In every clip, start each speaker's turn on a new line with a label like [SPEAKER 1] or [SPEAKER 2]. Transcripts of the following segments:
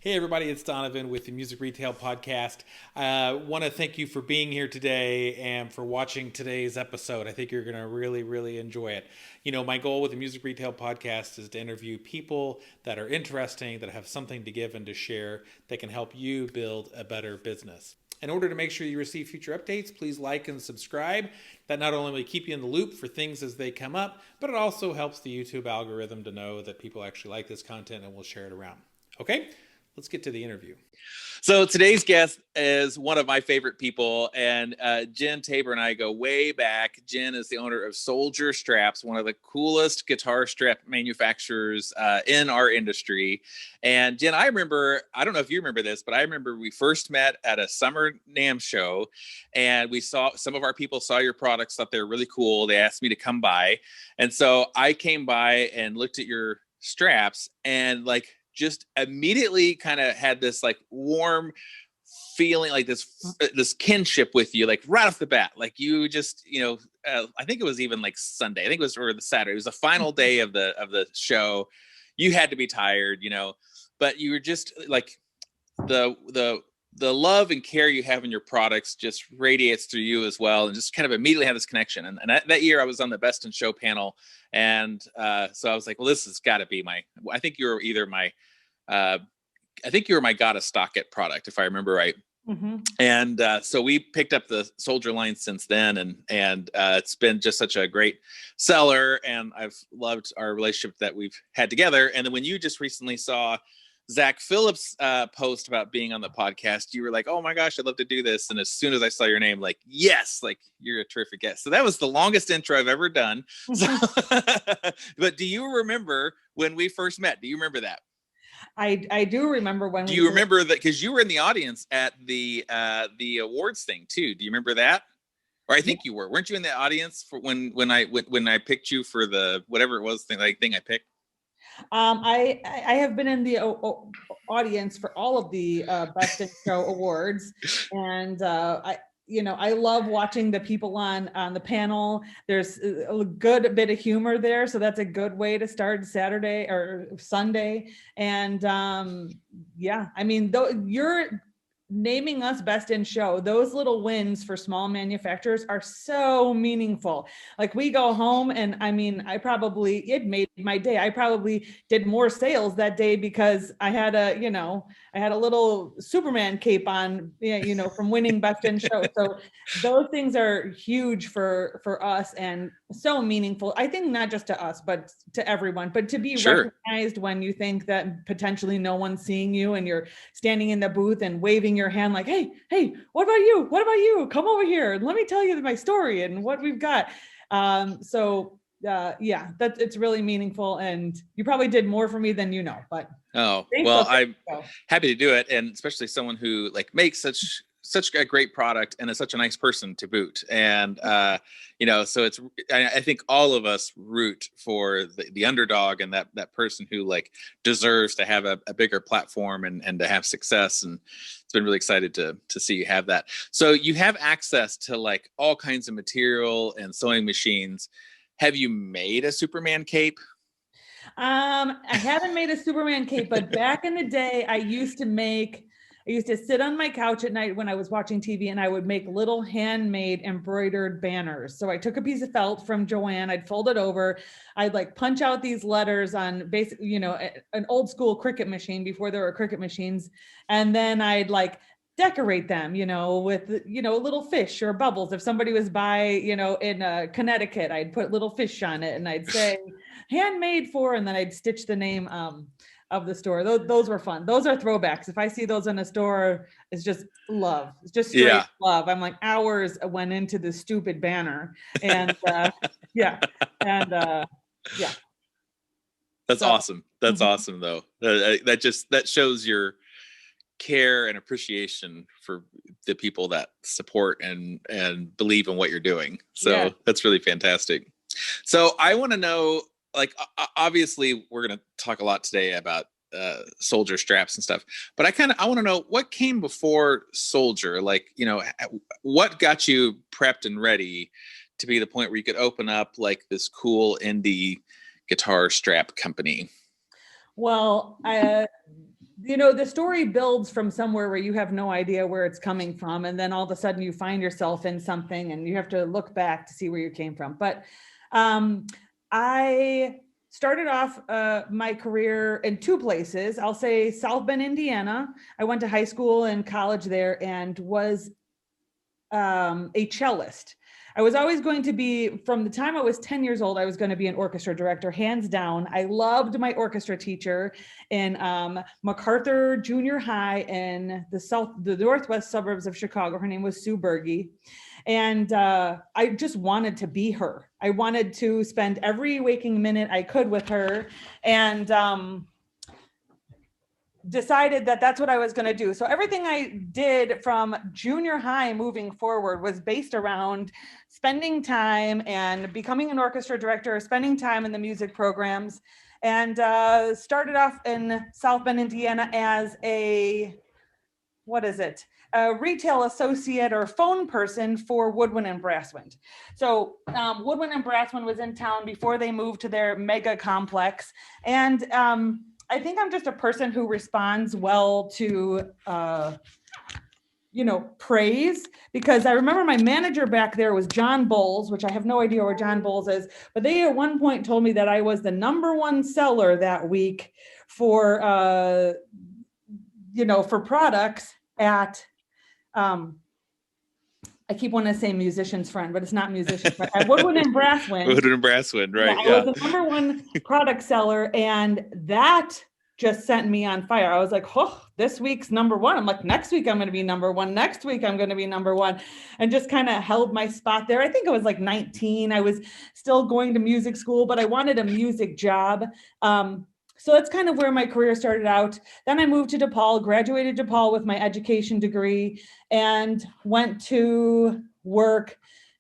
[SPEAKER 1] Hey everybody, it's Donovan with the Music Retail Podcast. I want to thank you for being here today and for watching today's episode. I think you're going to really enjoy it. You know, my goal with the Music Retail Podcast is to interview people that are interesting, that have something to give and to share, that can help you build a better business. In order to make sure you receive future updates, please like and subscribe. That not only will keep you in the loop for things as they come up, but it also helps the YouTube algorithm to know that people actually like this content and will share it around. Okay? Let's get to the interview.
[SPEAKER 2] So today's guest is one of my favorite people, and Jen Tabor and I go way back. Jen is the owner of Souldier Straps, one of the coolest guitar strap manufacturers in our industry. And Jen, I don't know if you remember this, but I remember we first met at a summer NAMM show, and we saw some of our people saw your products, thought they were really cool. They asked me to come by, and so I came by and looked at your straps, and just immediately kind of had this warm feeling, like this kinship with you, like right off the bat. Like you just, I think it was even like Sunday. I think it was, or the Saturday. It was the final day of the show. You had to be tired, but you were just like the love and care you have in your products just radiates through you as well, and just kind of immediately have this connection. And that year I was on the Best in Show panel, and so I was like, well, this has got to be I think you were either my Gotta Stock It product, if I remember right. Mm-hmm. And so we picked up the Souldier line since then, and it's been just such a great seller, and I've loved our relationship that we've had together. And then when you just recently saw Zach Phillips post about being on the podcast, you were like, oh my gosh, I'd love to do this. And as soon as I saw your name, like, yes, like you're a terrific guest. So that was the longest intro I've ever done. So, but do you remember when we first met? Do you remember that?
[SPEAKER 3] I do remember when.
[SPEAKER 2] Do you remember that? Because you were in the audience at the awards thing too. Do you remember that? Or I think you were. Weren't you in the audience for when I picked you for the whatever it was thing I picked?
[SPEAKER 3] I have been in the audience for all of the Best in Show awards, and I love watching the people on the panel. There's a good bit of humor there, so that's a good way to start Saturday or Sunday. And you're naming us Best in Show. Those little wins for small manufacturers are so meaningful. Like we go home and it made my day. I probably did more sales that day because I had a little Superman cape on, from winning Best in Show. So those things are huge for us and so meaningful. I think not just to us, but to everyone, but to be recognized when you think that potentially no one's seeing you and you're standing in the booth and waving your hand like, hey, what about you? Come over here. Let me tell you my story and what we've got. It's really meaningful, and you probably did more for me than but.
[SPEAKER 2] Oh, well, I'm happy to do it. And especially someone who makes such a great product and is such a nice person to boot. And, so I think all of us root for the underdog and that person who deserves to have a bigger platform and to have success. And it's been really excited to see you have that. So you have access to all kinds of material and sewing machines. Have you made a Superman cape?
[SPEAKER 3] I haven't made a Superman cape, but back in the day, I used to sit on my couch at night when I was watching TV, and I would make little handmade embroidered banners. So I took a piece of felt from Joanne, I'd fold it over, I'd punch out these letters on basically, an old school Cricut machine before there were Cricut machines. And then I'd decorate them, with, little fish or bubbles. If somebody was by, in Connecticut, I'd put little fish on it and I'd say handmade for, and then I'd stitch the name of the store. Those were fun. Those are throwbacks. If I see those in a store, it's just love. It's just straight love. I'm like, hours went into this stupid banner. And
[SPEAKER 2] That's awesome. That's awesome though. That shows your care and appreciation for the people that support and believe in what you're doing. So that's really fantastic. So I want to know, obviously we're going to talk a lot today about Souldier straps and stuff, but I want to know what came before Souldier. What got you prepped and ready to be the point where you could open up this cool indie guitar strap company?
[SPEAKER 3] Well, the story builds from somewhere where you have no idea where it's coming from. And then all of a sudden you find yourself in something and you have to look back to see where you came from. But I started off my career in two places. I'll say South Bend, Indiana. I went to high school and college there and was a cellist. I was always going to be, from the time I was 10 years old, I was going to be an orchestra director, hands down. I loved my orchestra teacher in MacArthur Junior High in the northwest suburbs of Chicago. Her name was Sue Berge. And I just wanted to be her. I wanted to spend every waking minute I could with her, and decided that that's what I was going to do. So everything I did from junior high moving forward was based around spending time and becoming an orchestra director, spending time in the music programs, and started off in South Bend, Indiana as a retail associate or phone person for Woodwind and Brasswind. So Woodwind and Brasswind was in town before they moved to their mega complex. And I think I'm just a person who responds well to, praise, because I remember my manager back there was John Bowles, which I have no idea where John Bowles is, but they at one point told me that I was the #1 seller that week for, for products at, I keep wanting to say musician's friend, but it's not musician's friend. At Woodwind and Brasswind.
[SPEAKER 2] Woodwind and Brasswind, right?
[SPEAKER 3] Yeah, I was the #1 product seller, and that just sent me on fire. I was like, oh, this week's #1. I'm like, next week I'm going to be #1. Next week I'm going to be #1, and just kind of held my spot there. I think I was like 19. I was still going to music school, but I wanted a music job. So that's kind of where my career started out. Then I moved to DePaul, graduated DePaul with my education degree, and went to work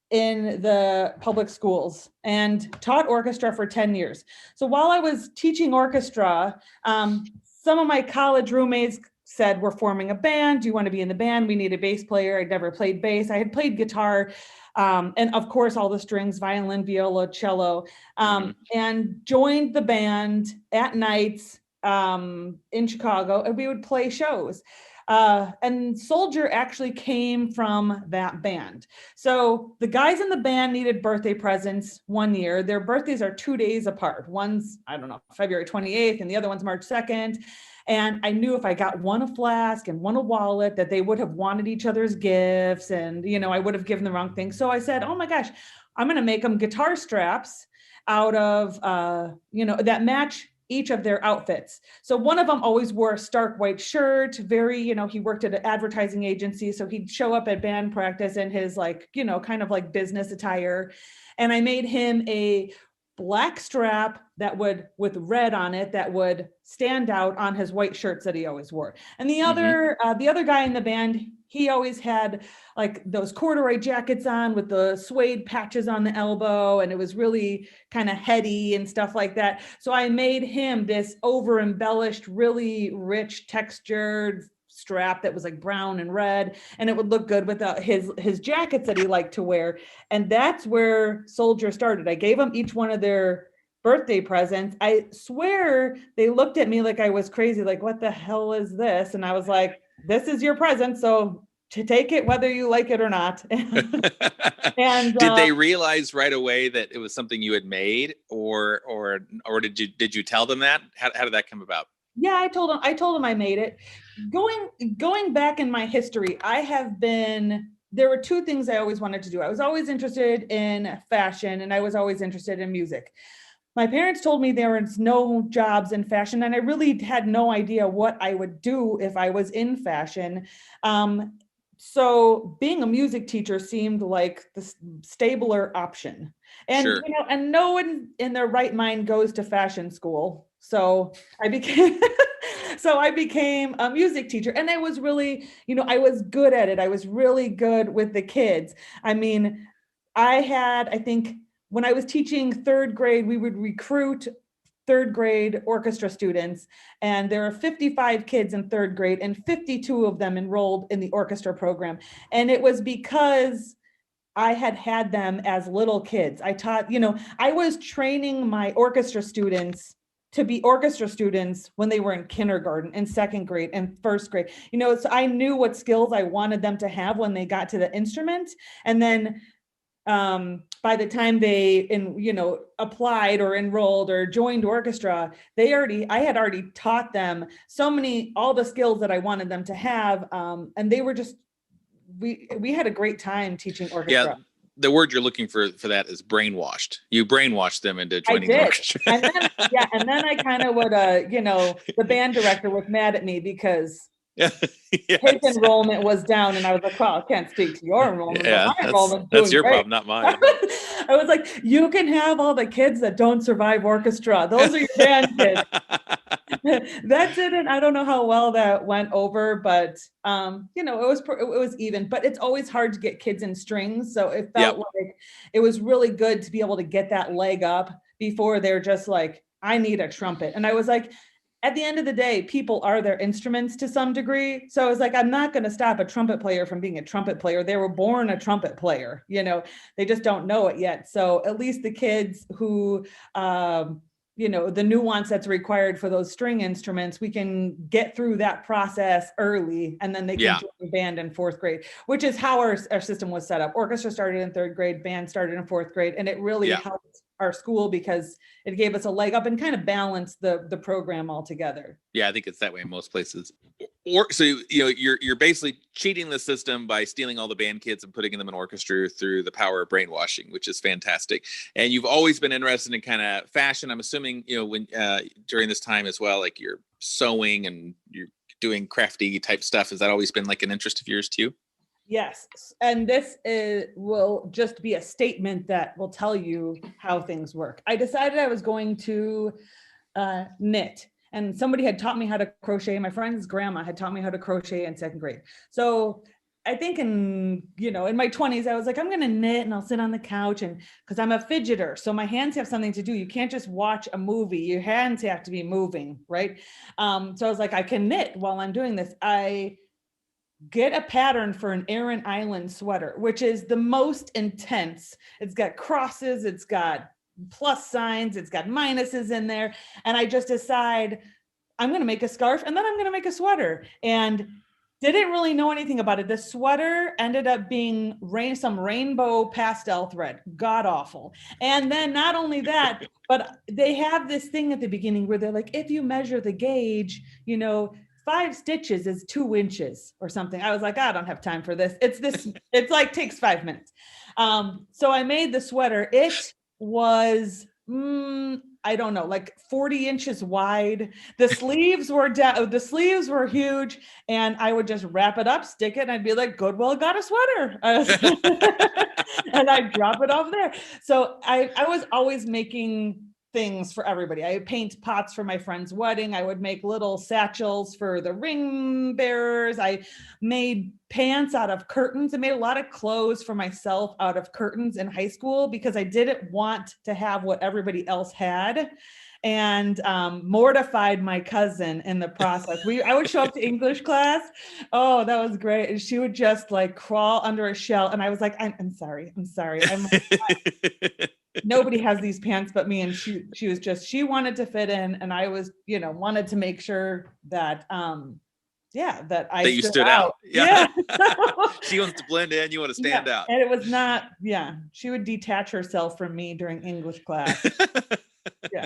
[SPEAKER 3] in the public schools and taught orchestra for 10 years. So while I was teaching orchestra, some of my college roommates said, we're forming a band. Do you want to be in the band? We need a bass player. I'd never played bass. I had played guitar. And of course, all the strings, violin, viola, cello, and joined the band at nights in Chicago, and we would play shows. And Souldier actually came from that band. So the guys in the band needed birthday presents one year. Their birthdays are 2 days apart. One's, February 28th, and the other one's March 2nd. And I knew if I got one a flask and one a wallet, that they would have wanted each other's gifts, and, I would have given the wrong thing. So I said, oh my gosh, I'm going to make them guitar straps out of, that match each of their outfits. So one of them always wore a stark white shirt, he worked at an advertising agency. So he'd show up at band practice in his kind of like business attire. And I made him a black strap with red on it that would stand out on his white shirts that he always wore. And the other guy in the band, he always had like those corduroy jackets on with the suede patches on the elbow, and it was really kind of heady and stuff like that. So I made him this over embellished, really rich textured strap that was like brown and red, and it would look good with his jackets that he liked to wear. And that's where Souldier started. I gave them each one of their birthday presents. I swear they looked at me like I was crazy, like, what the hell is this? And I was like, this is your present, so to take it whether you like it or not. And
[SPEAKER 2] did they realize right away that it was something you had made, or did you tell them that? How did that come about?
[SPEAKER 3] Yeah, I told them I made it. Going back in my history, there were two things I always wanted to do. I was always interested in fashion, and I was always interested in music. My parents told me there was no jobs in fashion, and I really had no idea what I would do if I was in fashion. So being a music teacher seemed like the stabler option. And,
[SPEAKER 2] sure.
[SPEAKER 3] And no one in their right mind goes to fashion school. So I became a music teacher, and I was really, I was good at it. I was really good with the kids. I mean, I think when I was teaching 3rd grade, we would recruit 3rd grade orchestra students, and there are 55 kids in 3rd grade, and 52 of them enrolled in the orchestra program. And it was because I had them as little kids. I taught, I was training my orchestra students to be orchestra students when they were in kindergarten and second grade and first grade. So I knew what skills I wanted them to have when they got to the instrument. And then by the time they applied or enrolled or joined orchestra, I had already taught them all the skills that I wanted them to have. And they were just, we had a great time teaching orchestra.
[SPEAKER 2] Yeah. The word you're looking for that is brainwashed. You brainwashed them into joining the orchestra.
[SPEAKER 3] And then I kind of would, the band director was mad at me because
[SPEAKER 2] yes.
[SPEAKER 3] his enrollment was down, and I was like, well, I can't speak to your enrollment.
[SPEAKER 2] Yeah, that's your problem, not mine.
[SPEAKER 3] I was like, you can have all the kids that don't survive orchestra. Those are your band kids. That didn't, I don't know how well that went over, but it was even, but it's always hard to get kids in strings. So it felt like it was really good to be able to get that leg up before they're just like, I need a trumpet. And I was like, at the end of the day, people are their instruments to some degree. So I was like, I'm not going to stop a trumpet player from being a trumpet player. They were born a trumpet player, they just don't know it yet. So at least the kids who, the nuance that's required for those string instruments, we can get through that process early, and then they can join the band in fourth grade, which is how our system was set up. Orchestra started in third grade, band started in fourth grade, and it really helped our school because it gave us a leg up and kind of balanced the program altogether.
[SPEAKER 2] Yeah, I think it's that way in most places. So you're basically cheating the system by stealing all the band kids and putting them in orchestra through the power of brainwashing, which is fantastic. And you've always been interested in kind of fashion. I'm assuming when during this time as well, like you're sewing and you're doing crafty type stuff. Has that always been like an interest of yours too?
[SPEAKER 3] Yes. And this will just be a statement that will tell you how things work. I decided I was going to knit, and somebody had taught me how to crochet. My friend's grandma had taught me how to crochet in second grade. So I think in my 20s, I was like, I'm going to knit and I'll sit on the couch, and because I'm a fidgeter. So my hands have something to do. You can't just watch a movie. Your hands have to be moving, right? So I was like, I can knit while I'm doing this. I get a pattern for an Aran Island sweater, which is the most intense. It's got crosses, it's got plus signs, it's got minuses in there. And I just decide I'm going to make a scarf, and then I'm going to make a sweater, and didn't really know anything about it. The sweater ended up being some rainbow pastel thread, god awful. And then not only that, but they have this thing at the beginning where they're like, if you measure the gauge, 5 stitches is 2 inches or something. I was like, I don't have time for this. It's like takes 5 minutes. So I made the sweater. It was, I don't know, like 40 inches wide. The sleeves were huge, and I would just wrap it up, stick it, and I'd be like, Goodwill got a sweater. And I'd drop it off there. So I was always making things for everybody. I would paint pots for my friend's wedding. I would make little satchels for the ring bearers. I made pants out of curtains. I made a lot of clothes for myself out of curtains in high school because I didn't want to have what everybody else had, and mortified my cousin in the process. I would show up to English class. Oh, that was great. And she would just like crawl under a shell. And I was like, I'm sorry. Nobody has these pants but me. And she wanted to fit in. And I was, wanted to make sure that, that you stood out.
[SPEAKER 2] Yeah. She wants to blend in. You want to stand out.
[SPEAKER 3] And it was not, she would detach herself from me during English class. Yeah.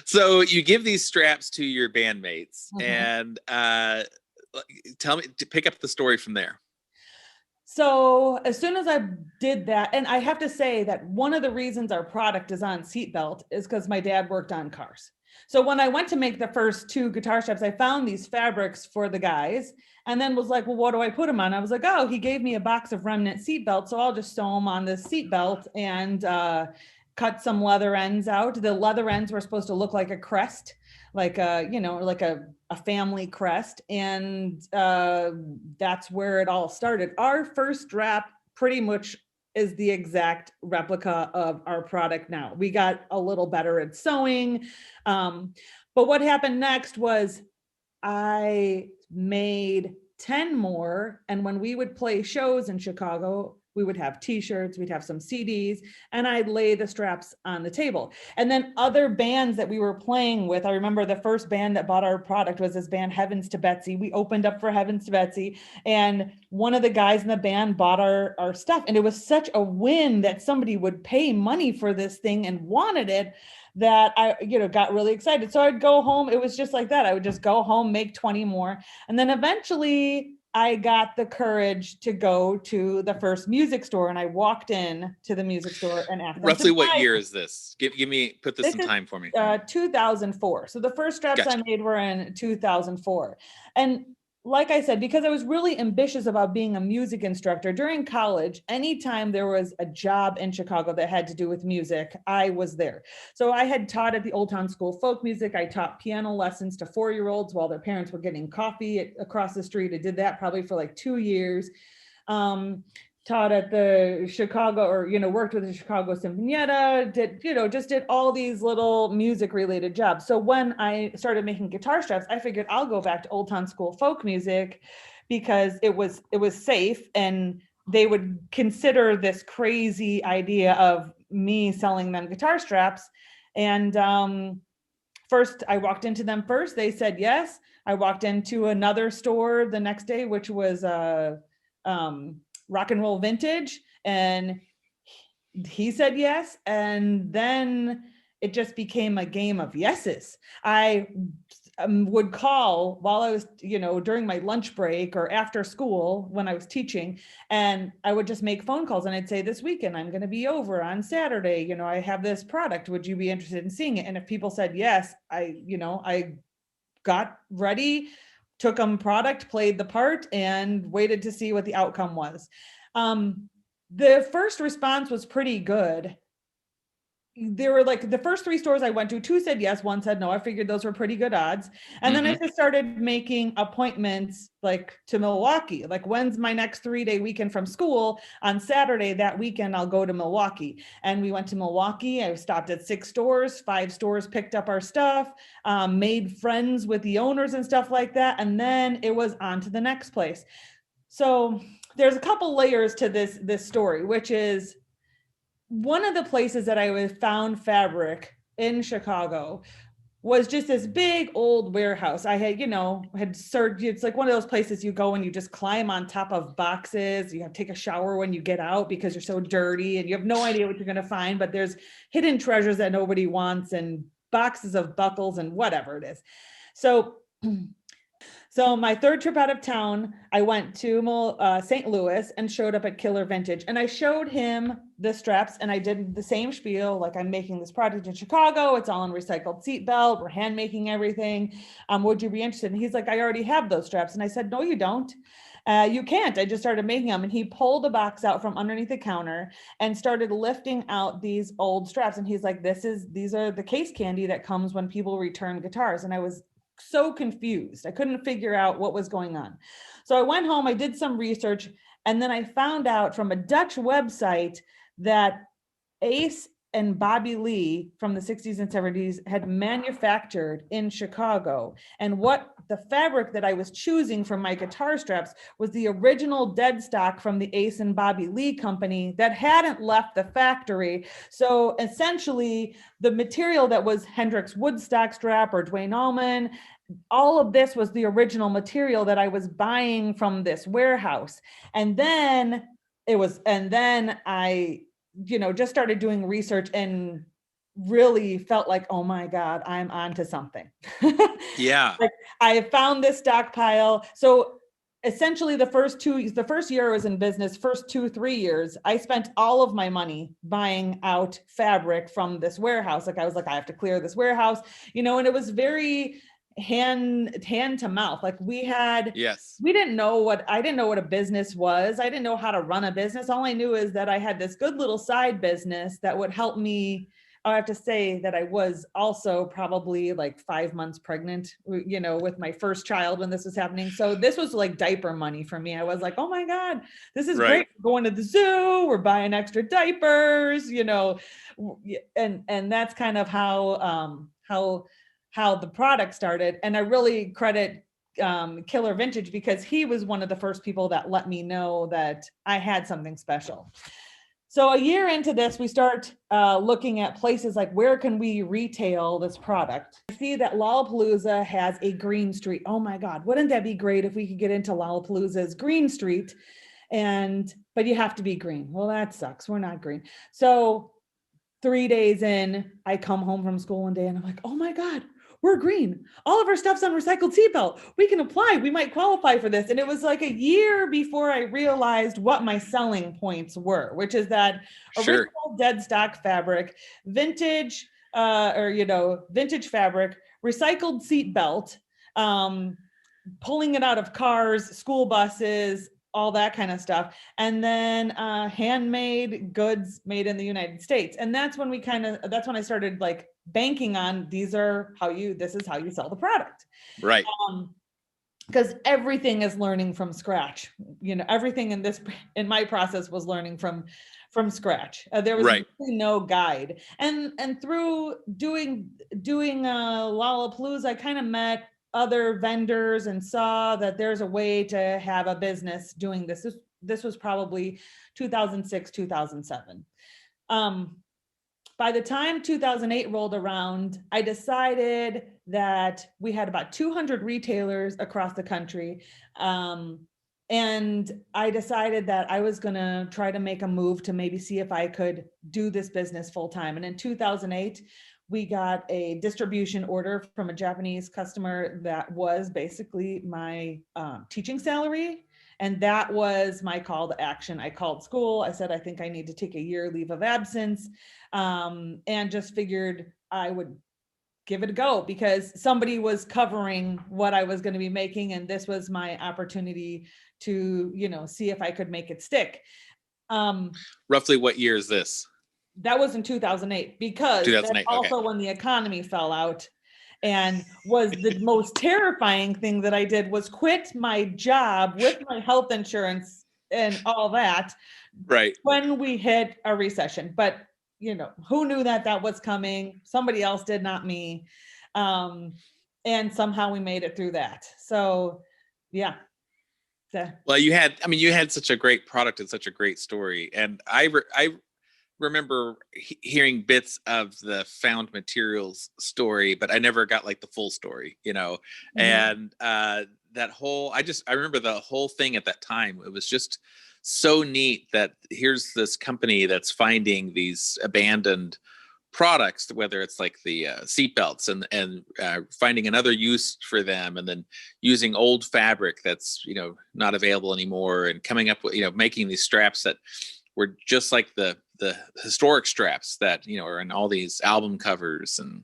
[SPEAKER 2] So you give these straps to your bandmates, and tell me to pick up the story from there.
[SPEAKER 3] So as soon as I did that, and I have to say that one of the reasons our product is on seatbelt is because my dad worked on cars. So when I went to make the first 2 guitar straps, I found these fabrics for the guys, and then was like, well, what do I put them on? I was like, oh, he gave me a box of remnant seatbelts, so I'll just sew them on this seatbelt and cut some leather ends out. The leather ends were supposed to look like a crest, like a family crest. And that's where it all started. Our first strap pretty much is the exact replica of our product now. We got a little better at sewing. But what happened next was I made 10 more. And when we would play shows in Chicago, we would have t-shirts, we'd have some CDs, and I'd lay the straps on the table. And then other bands that we were playing with, I remember the first band that bought our product was this band Heavens to Betsy. We opened up for Heavens to Betsy, and one of the guys in the band bought our stuff. And it was such a win that somebody would pay money for this thing and wanted it, that I, got really excited. So I'd go home. It was just like that. I would just go home, make 20 more. And then eventually I got the courage to go to the first music store, and I walked in to the music store and asked them.
[SPEAKER 2] Roughly what year is this? Put this in time for me.
[SPEAKER 3] 2004. So the first straps
[SPEAKER 2] Gotcha.
[SPEAKER 3] I made were in 2004. And like I said, because I was really ambitious about being a music instructor during college, anytime there was a job in Chicago that had to do with music, I was there. So I had taught at the Old Town School of Folk Music. I taught piano lessons to 4-year-olds while their parents were getting coffee across the street. I did that probably for like 2 years. Taught at the Chicago, or, worked with the Chicago Sinfonietta, did all these little music related jobs. So when I started making guitar straps, I figured I'll go back to Old Town School Folk Music because it was safe, and they would consider this crazy idea of me selling them guitar straps. And first I walked into them first, they said yes. I walked into another store the next day, which was Rock and Roll Vintage, and he said yes. And then it just became a game of yeses. I would call while I was, during my lunch break or after school when I was teaching, and I would just make phone calls, and I'd say, this weekend I'm going to be over on Saturday, I have this product, would you be interested in seeing it? And if people said yes, I got ready, took them product, played the part, and waited to see what the outcome was. The first response was pretty good. There were like the first 3 stores I went to, 2 said yes, 1 said no. I figured those were pretty good odds. And then I just started making appointments like to Milwaukee. Like, when's my next 3-day weekend from school? On Saturday that weekend, I'll go to Milwaukee. And we went to Milwaukee. I stopped at 6 stores, 5 stores picked up our stuff, made friends with the owners and stuff like that. And then it was on to the next place. So there's a couple layers to this story, which is one of the places that I found fabric in Chicago was just this big old warehouse. I had searched. It's like one of those places you go and you just climb on top of boxes. You have to take a shower when you get out because you're so dirty and you have no idea what you're going to find, but there's hidden treasures that nobody wants and boxes of buckles and whatever it is. So my third trip out of town, I went to St. Louis and showed up at Killer Vintage, and I showed him the straps, and I did the same spiel, like, I'm making this product in Chicago. It's all in recycled seatbelt. We're hand making everything. Would you be interested? And he's like, I already have those straps. And I said, no, you don't. You can't. I just started making them. And he pulled a box out from underneath the counter and started lifting out these old straps. And he's like, these are the case candy that comes when people return guitars. And I was so confused. I couldn't figure out what was going on. So I went home, I did some research, and then I found out from a Dutch website that Ace and Bobby Lee from the 60s and 70s had manufactured in Chicago. And what the fabric that I was choosing for my guitar straps was the original dead stock from the Ace and Bobby Lee company that hadn't left the factory. So essentially the material that was Hendrix Woodstock strap or Duane Allman, all of this was the original material that I was buying from this warehouse. And then I just started doing research and really felt like, oh my God, I'm onto something.
[SPEAKER 2] Yeah.
[SPEAKER 3] Like, I found this stockpile. So essentially the first year I was in business, first 2-3 years, I spent all of my money buying out fabric from this warehouse. Like, I was like, I have to clear this warehouse, and it was very hand to mouth. Like, I didn't know what a business was. I didn't know how to run a business. All I knew is that I had this good little side business that would help me. I have to say that I was also probably like 5 months pregnant, with my first child when this was happening. So this was like diaper money for me. I was like, oh my God, this is great. We're going to the zoo. We're buying extra diapers, and that's kind of how the product started. And I really credit Killer Vintage, because he was one of the first people that let me know that I had something special. So a year into this, we start looking at places like, where can we retail this product? I see that Lollapalooza has a Green Street. Oh my God, wouldn't that be great if we could get into Lollapalooza's Green Street? But you have to be green. Well, that sucks. We're not green. So 3 days in, I come home from school one day and I'm like, oh my God, we're green. All of our stuff's on recycled seatbelt. We can apply. We might qualify for this. And it was like a year before I realized what my selling points were, which is that original dead stock fabric, vintage, vintage fabric, recycled seatbelt, pulling it out of cars, school buses, all that kind of stuff. And then handmade goods made in the United States. And that's when that's when I started like banking on, this is how you sell the product.
[SPEAKER 2] Right.
[SPEAKER 3] Because everything is learning from scratch. Everything in my process was learning from scratch. There was really no guide. And through doing Lollapalooza, I kind of met other vendors and saw that there's a way to have a business doing this. This was probably 2006, 2007. By the time 2008 rolled around, I decided that we had about 200 retailers across the country. And I decided that I was going to try to make a move to maybe see if I could do this business full time. And in 2008, we got a distribution order from a Japanese customer that was basically my teaching salary. And that was my call to action. I called school. I said, I think I need to take a year leave of absence, and just figured I would give it a go because somebody was covering what I was going to be making. And this was my opportunity to, see if I could make it stick.
[SPEAKER 2] Roughly what year is this?
[SPEAKER 3] That was in 2008, because 2008, that's also when the economy fell out. And was the most terrifying thing that I did was quit my job with my health insurance and all that.
[SPEAKER 2] Right.
[SPEAKER 3] When we hit a recession. But, who knew that was coming? Somebody else did, not me. And somehow we made it through that. So, yeah.
[SPEAKER 2] Well, you had such a great product and such a great story. And I remember hearing bits of the found materials story, but I never got like the full story, Mm-hmm. And I remember the whole thing at that time. It was just so neat that here's this company that's finding these abandoned products, whether it's like the seatbelts and finding another use for them, and then using old fabric that's, not available anymore, and coming up with, making these straps that were just like the historic straps that, are in all these album covers and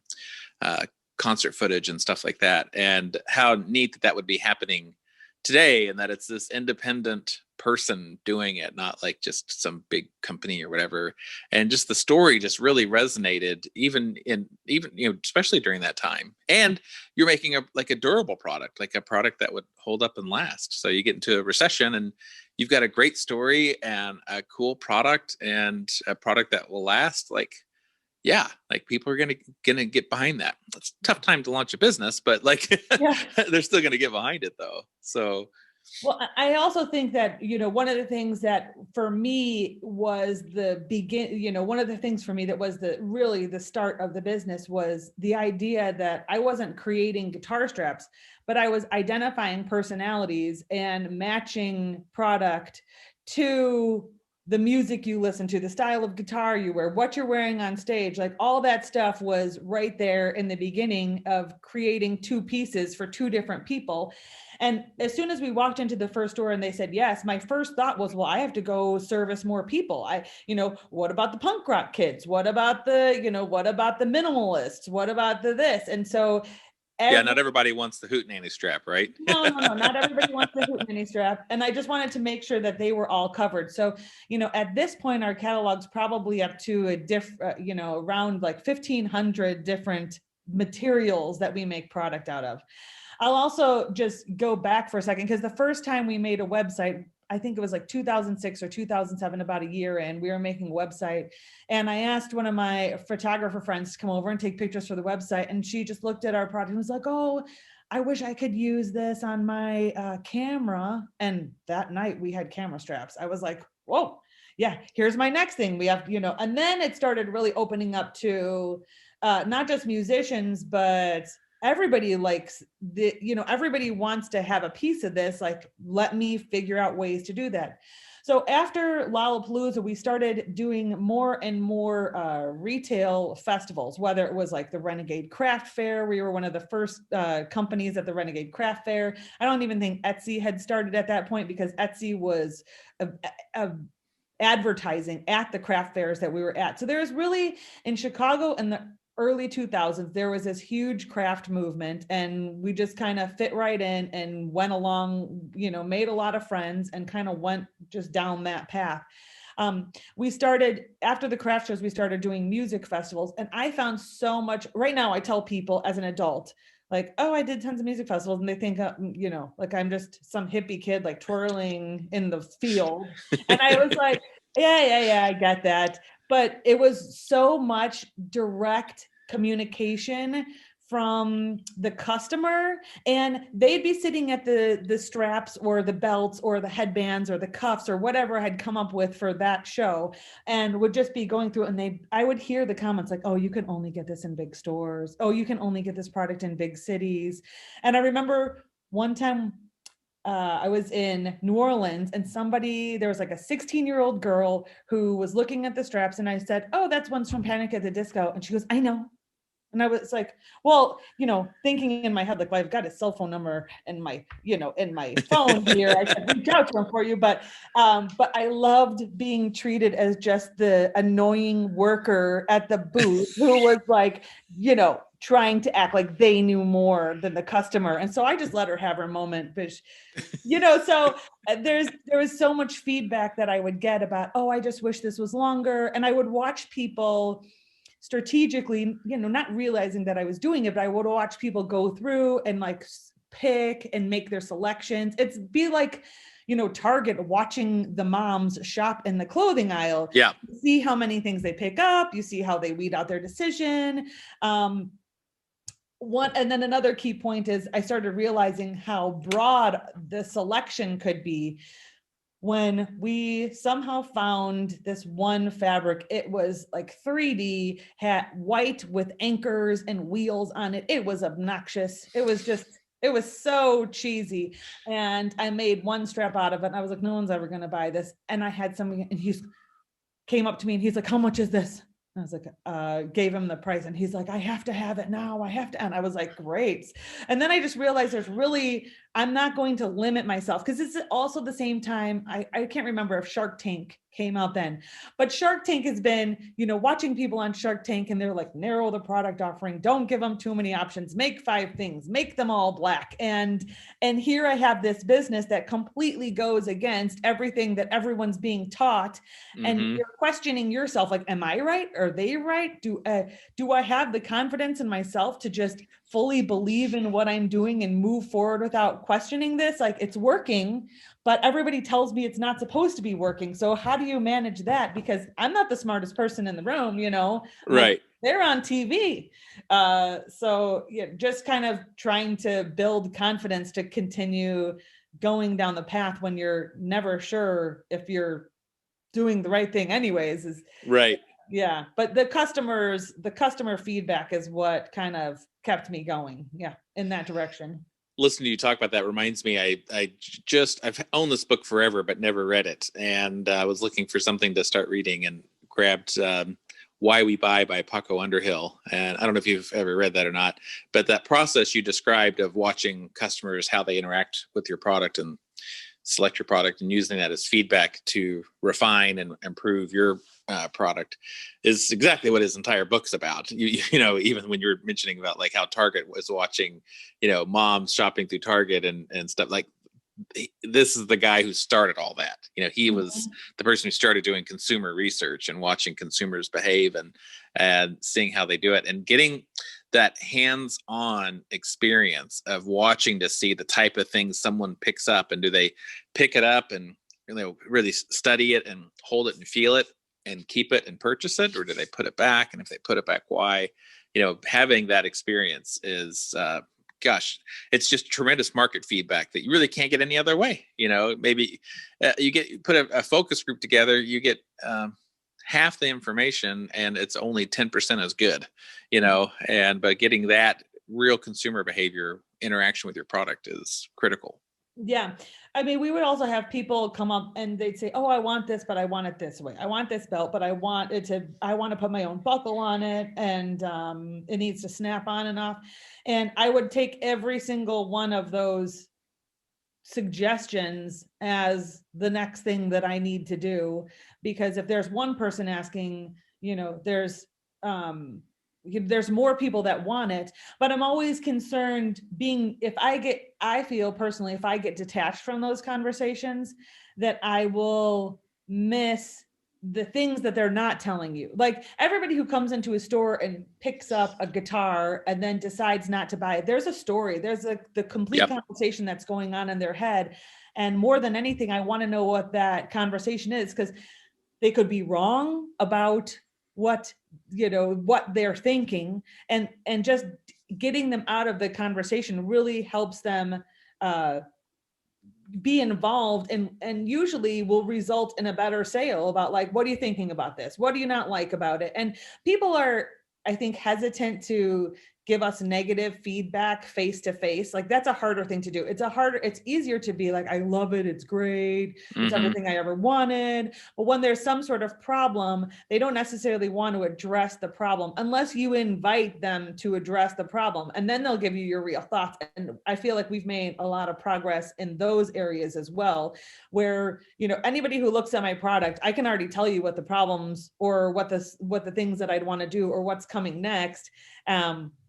[SPEAKER 2] concert footage and stuff like that. And how neat that would be happening today, and that it's this independent person doing it, not like just some big company or whatever. And just the story just really resonated, even especially during that time. And you're making a durable product, like a product that would hold up and last. So you get into a recession and you've got a great story and a cool product and a product that will last. People are gonna get behind that. It's a tough time to launch a business, but they're still gonna get behind it though. So.
[SPEAKER 3] Well, I also think that, one of the things that for me was one of the things for me that was the start of the business was the idea that I wasn't creating guitar straps, but I was identifying personalities and matching product to the music you listen to, the style of guitar you wear, what you're wearing on stage, like all that stuff was right there in the beginning of creating two pieces for two different people. And as soon as we walked into the first store and they said yes, my first thought was, well, I have to go service more people. What about the punk rock kids? What about the minimalists? What about this? And so
[SPEAKER 2] not everybody wants the hootenanny strap, right?
[SPEAKER 3] No, not everybody wants the hootenanny strap. And I just wanted to make sure that they were all covered. So, at this point, our catalog's probably up to around like 1,500 different materials that we make product out of. I'll also just go back for a second, because the first time we made a website, I think it was like 2006 or 2007, about a year in, we were making a website. And I asked one of my photographer friends to come over and take pictures for the website. And she just looked at our product and was like, oh, I wish I could use this on my camera. And that night we had camera straps. I was like, whoa, yeah, here's my next thing. We have, and then it started really opening up to not just musicians, but everybody likes everybody wants to have a piece of this. Like, let me figure out ways to do that. So after Lollapalooza, we started doing more and more retail festivals, whether it was like the Renegade Craft Fair. We were one of the first companies at the Renegade Craft Fair. I don't even think Etsy had started at that point, because Etsy was advertising at the craft fairs that we were at. So there was really, in Chicago in the early 2000s, there was this huge craft movement, and we just kind of fit right in and went along, made a lot of friends and kind of went just down that path. We started, after the craft shows, we started doing music festivals, and I found so much. Right now I tell people as an adult, like, oh, I did tons of music festivals, and they think, like I'm just some hippie kid, like twirling in the field. And I was like, yeah, I get that. But it was so much direct communication from the customer, and they'd be sitting at the straps or the belts or the headbands or the cuffs or whatever I had come up with for that show, and would just be going through, and I would hear the comments like, oh, you can only get this in big stores. Oh, you can only get this product in big cities. And I remember one time I was in New Orleans, and there was like a 16-year-old girl who was looking at the straps, and I said, oh, that's one's from Panic at the Disco. And she goes, I know. And I was like, well, thinking in my head, like, well, I've got his cell phone number in my phone here. I could reach out to him for you. But I loved being treated as just the annoying worker at the booth who was like, trying to act like they knew more than the customer. And so I just let her have her moment. But, so there was so much feedback that I would get about, oh, I just wish this was longer. And I would watch people strategically, not realizing that I was doing it, but I would watch people go through and like pick and make their selections. It's be like, Target watching the moms shop in the clothing aisle.
[SPEAKER 2] Yeah.
[SPEAKER 3] You see how many things they pick up. You see how they weed out their decision. And then another key point is I started realizing how broad the selection could be. When we somehow found this one fabric, it was like 3D, had white with anchors and wheels on it. It was obnoxious. It was so cheesy. And I made one strap out of it. And I was like, no one's ever going to buy this. And I had something, and he came up to me and he's like, how much is this? I was like, gave him the price, and he's like, I have to have it now. I have to. And I was like, great. And then I just realized I'm not going to limit myself, because it's also the same time. I can't remember if Shark Tank came out then, but Shark Tank has been, watching people on Shark Tank, and they're like, narrow the product offering, don't give them too many options, make 5 things, make them all black. And here I have this business that completely goes against everything that everyone's being taught. And you're questioning yourself, like, am I right? Are they right? Do I have the confidence in myself to just fully believe in what I'm doing and move forward without questioning this? Like, it's working, but everybody tells me it's not supposed to be working. So how do you manage that? Because I'm not the smartest person in the room,
[SPEAKER 2] Right.
[SPEAKER 3] Like, they're on TV. So yeah, just kind of trying to build confidence to continue going down the path when you're never sure if you're doing the right thing anyways, is
[SPEAKER 2] right.
[SPEAKER 3] Yeah. But the customer feedback is what kind of kept me going. Yeah. In that direction.
[SPEAKER 2] Listening to you talk about that reminds me, I've owned this book forever, but never read it. And I was looking for something to start reading and grabbed Why We Buy by Paco Underhill. And I don't know if you've ever read that or not, but that process you described of watching customers, how they interact with your product and select your product, and using that as feedback to refine and improve your product is exactly what his entire book's about. You know, even when you're mentioning about like how Target was watching, moms shopping through Target and stuff, like this is the guy who started all that. He was the person who started doing consumer research and watching consumers behave and seeing how they do it, and getting that hands-on experience of watching to see the type of things someone picks up, and do they pick it up and really study it and hold it and feel it and keep it and purchase it, or do they put it back? And if they put it back, why? Having that experience is gosh, it's just tremendous market feedback that you really can't get any other way. Maybe you put a focus group together, you get half the information and it's only 10% as good, but getting that real consumer behavior interaction with your product is critical.
[SPEAKER 3] Yeah. I mean, we would also have people come up and they'd say, oh, I want this, but I want it this way. I want this belt, but I want to put my own buckle on it, and it needs to snap on and off. And I would take every single one of those suggestions as the next thing that I need to do, because if there's one person asking, there's more people that want it. But I'm always concerned I feel personally, if I get detached from those conversations, that I will miss the things that they're not telling you. Like, everybody who comes into a store and picks up a guitar and then decides not to buy it, there's a story, there's the complete conversation that's going on in their head. And more than anything, I want to know what that conversation is, because they could be wrong about what they're thinking, and just getting them out of the conversation really helps them be involved, and usually will result in a better sale about, like, what are you thinking about this? What do you not like about it? And people are, I think, hesitant to give us negative feedback face to face. Like, that's a harder thing to do. It's easier to be like, I love it, it's great, it's everything I ever wanted. But when there's some sort of problem, they don't necessarily want to address the problem unless you invite them to address the problem, and then they'll give you your real thoughts. And I feel like we've made a lot of progress in those areas as well, where, anybody who looks at my product, I can already tell you what the problems, or what the things that I'd want to do, or what's coming next.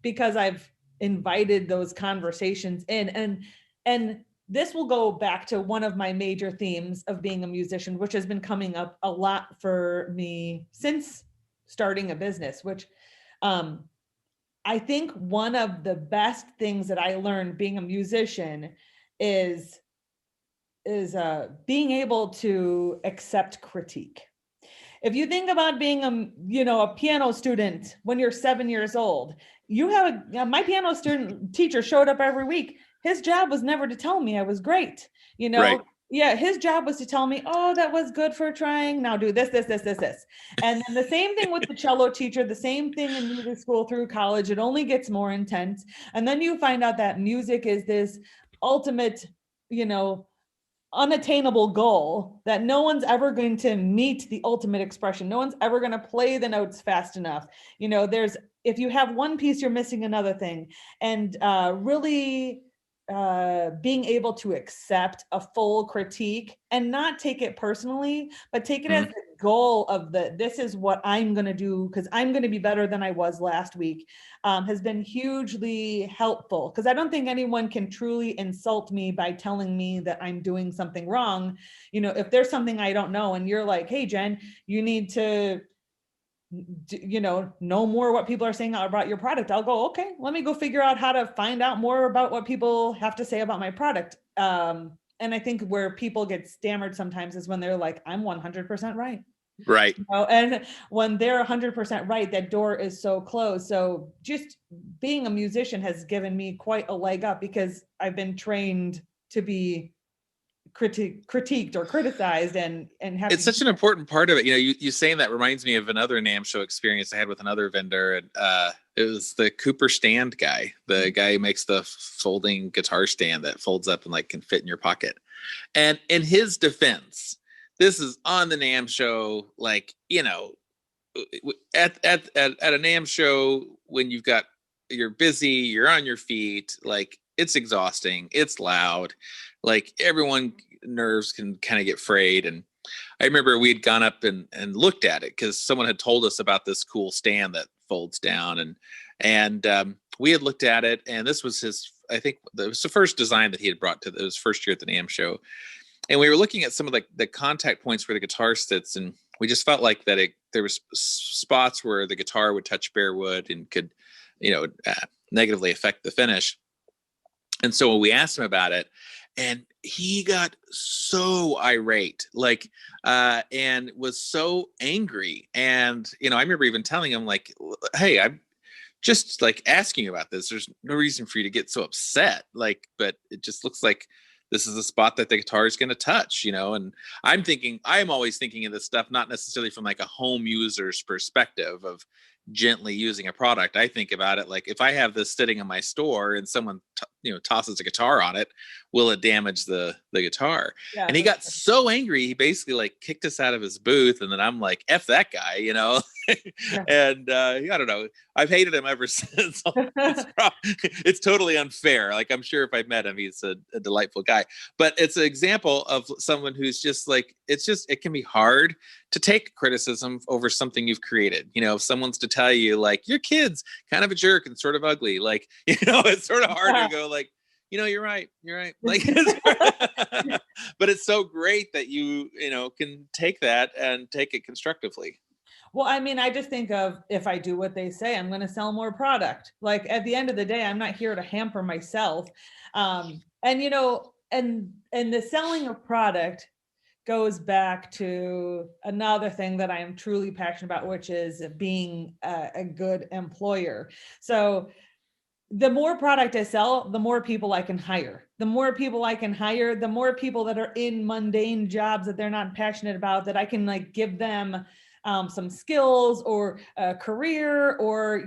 [SPEAKER 3] Because I've invited those conversations in, and this will go back to one of my major themes of being a musician, which has been coming up a lot for me since starting a business, which I think one of the best things that I learned being a musician is being able to accept critique. If you think about being a piano student when you're 7 years old, my piano student teacher showed up every week. His job was never to tell me I was great.
[SPEAKER 2] Right.
[SPEAKER 3] Yeah, his job was to tell me, oh, that was good for trying. Now do this. And then the same thing with the cello teacher, the same thing in music school through college. It only gets more intense. And then you find out that music is this ultimate, unattainable goal, that no one's ever going to meet the ultimate expression. No one's ever going to play the notes fast enough. If you have one piece, you're missing another thing. And really being able to accept a full critique and not take it personally, but take it as the goal of this is what I'm going to do, because I'm going to be better than I was last week, has been hugely helpful. Because I don't think anyone can truly insult me by telling me that I'm doing something wrong. If there's something I don't know and you're like, hey, Jen, you need to know more what people are saying about your product, I'll go, okay, let me go figure out how to find out more about what people have to say about my product. And I think where people get stammered sometimes is when they're like, I'm 100% right.
[SPEAKER 2] Right.
[SPEAKER 3] And when they're 100% right, that door is so closed. So just being a musician has given me quite a leg up, because I've been trained to be critiqued or criticized, and have
[SPEAKER 2] it's such an important part of it. You saying that reminds me of another NAMM show experience I had with another vendor, and it was the Cooper stand guy, the guy who makes the folding guitar stand that folds up and can fit in your pocket. And in his defense, this is on the NAMM show, at a NAMM show, when you're busy, you're on your feet, it's exhausting, it's loud, everyone nerves can kind of get frayed. And I remember we'd gone up and looked at it because someone had told us about this cool stand that folds down, and we had looked at it, and this was it was the first design that he had brought to his first year at the NAMM show. And we were looking at some of the contact points where the guitar sits, and we just felt like that there was spots where the guitar would touch bare wood and could, negatively affect the finish. And so we asked him about it, and he got so irate, and was so angry. And, I remember even telling him, hey, just like asking you about this. There's no reason for you to get so upset. Like, but it just looks like this is a spot that the guitar is going to touch, you know? And I'm always thinking of this stuff, not necessarily from like a home user's perspective of gently using a product. I think about it like, if I have this sitting in my store and someone tosses a guitar on it, will it damage the guitar?
[SPEAKER 3] Yeah,
[SPEAKER 2] and he got so angry, he basically like kicked us out of his booth. And then I'm like, F that guy, you know?
[SPEAKER 3] Yeah.
[SPEAKER 2] And I don't know, I've hated him ever since. It's totally unfair. Like, I'm sure if I met him, he's a delightful guy, but it's an example of someone who's just like, it can be hard to take criticism over something you've created. You know, if someone's to tell you like, your kid's kind of a jerk and sort of ugly, like, you know, it's sort of hard to go like, you know, you're right. Like, but it's so great that you can take that and take it constructively.
[SPEAKER 3] Well, I mean, I just think of, if I do what they say, I'm going to sell more product. Like, at the end of the day, I'm not here to hamper myself. And the selling of product goes back to another thing that I am truly passionate about, which is being a good employer. So the more product I sell, the more people I can hire. The more people I can hire, the more people that are in mundane jobs that they're not passionate about, that I can like give them some skills or a career, or,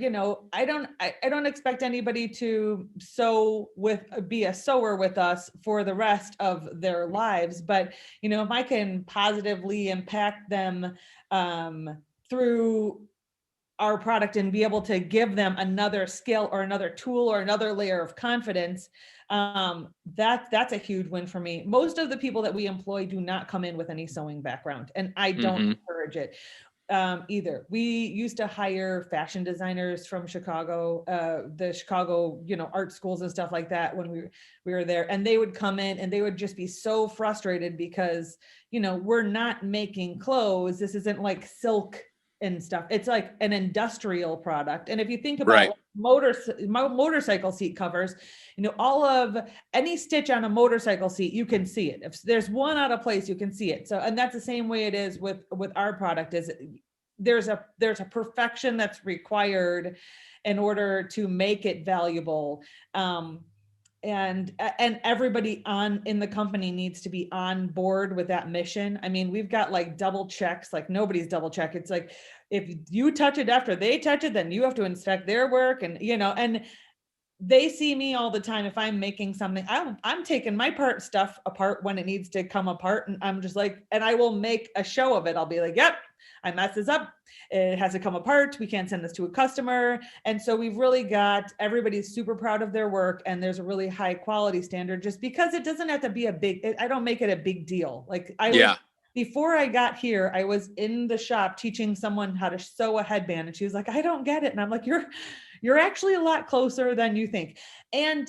[SPEAKER 3] I don't expect anybody to be a sewer with us for the rest of their lives. But, if I can positively impact them through our product and be able to give them another skill or another tool or another layer of confidence, that's a huge win for me. Most of the people that we employ do not come in with any sewing background, and I don't encourage it either. We used to hire fashion designers from Chicago, the Chicago, art schools and stuff like that when we were there, and they would come in and they would just be so frustrated because, we're not making clothes. This isn't like silk and stuff. It's like an industrial product. And if you think about motorcycle seat covers, all of any stitch on a motorcycle seat, you can see it. If there's one out of place, you can see it. So, and that's the same way it is with our product. Is there's a perfection that's required in order to make it valuable. And everybody in the company needs to be on board with that mission. I mean, we've got like double checks, like nobody's double check. It's like, if you touch it after they touch it, then you have to inspect their work. And, and they see me all the time. If I'm making something, I'm taking my stuff apart when it needs to come apart. And I'm just like, and I will make a show of it. I'll be like, yep, I messed this up. It has to come apart. We can't send this to a customer. And so we've really got, everybody's super proud of their work. And there's a really high quality standard, just because it doesn't have to be I don't make it a big deal. Like before I got here, I was in the shop teaching someone how to sew a headband. And she was like, I don't get it. And I'm like, you're actually a lot closer than you think. And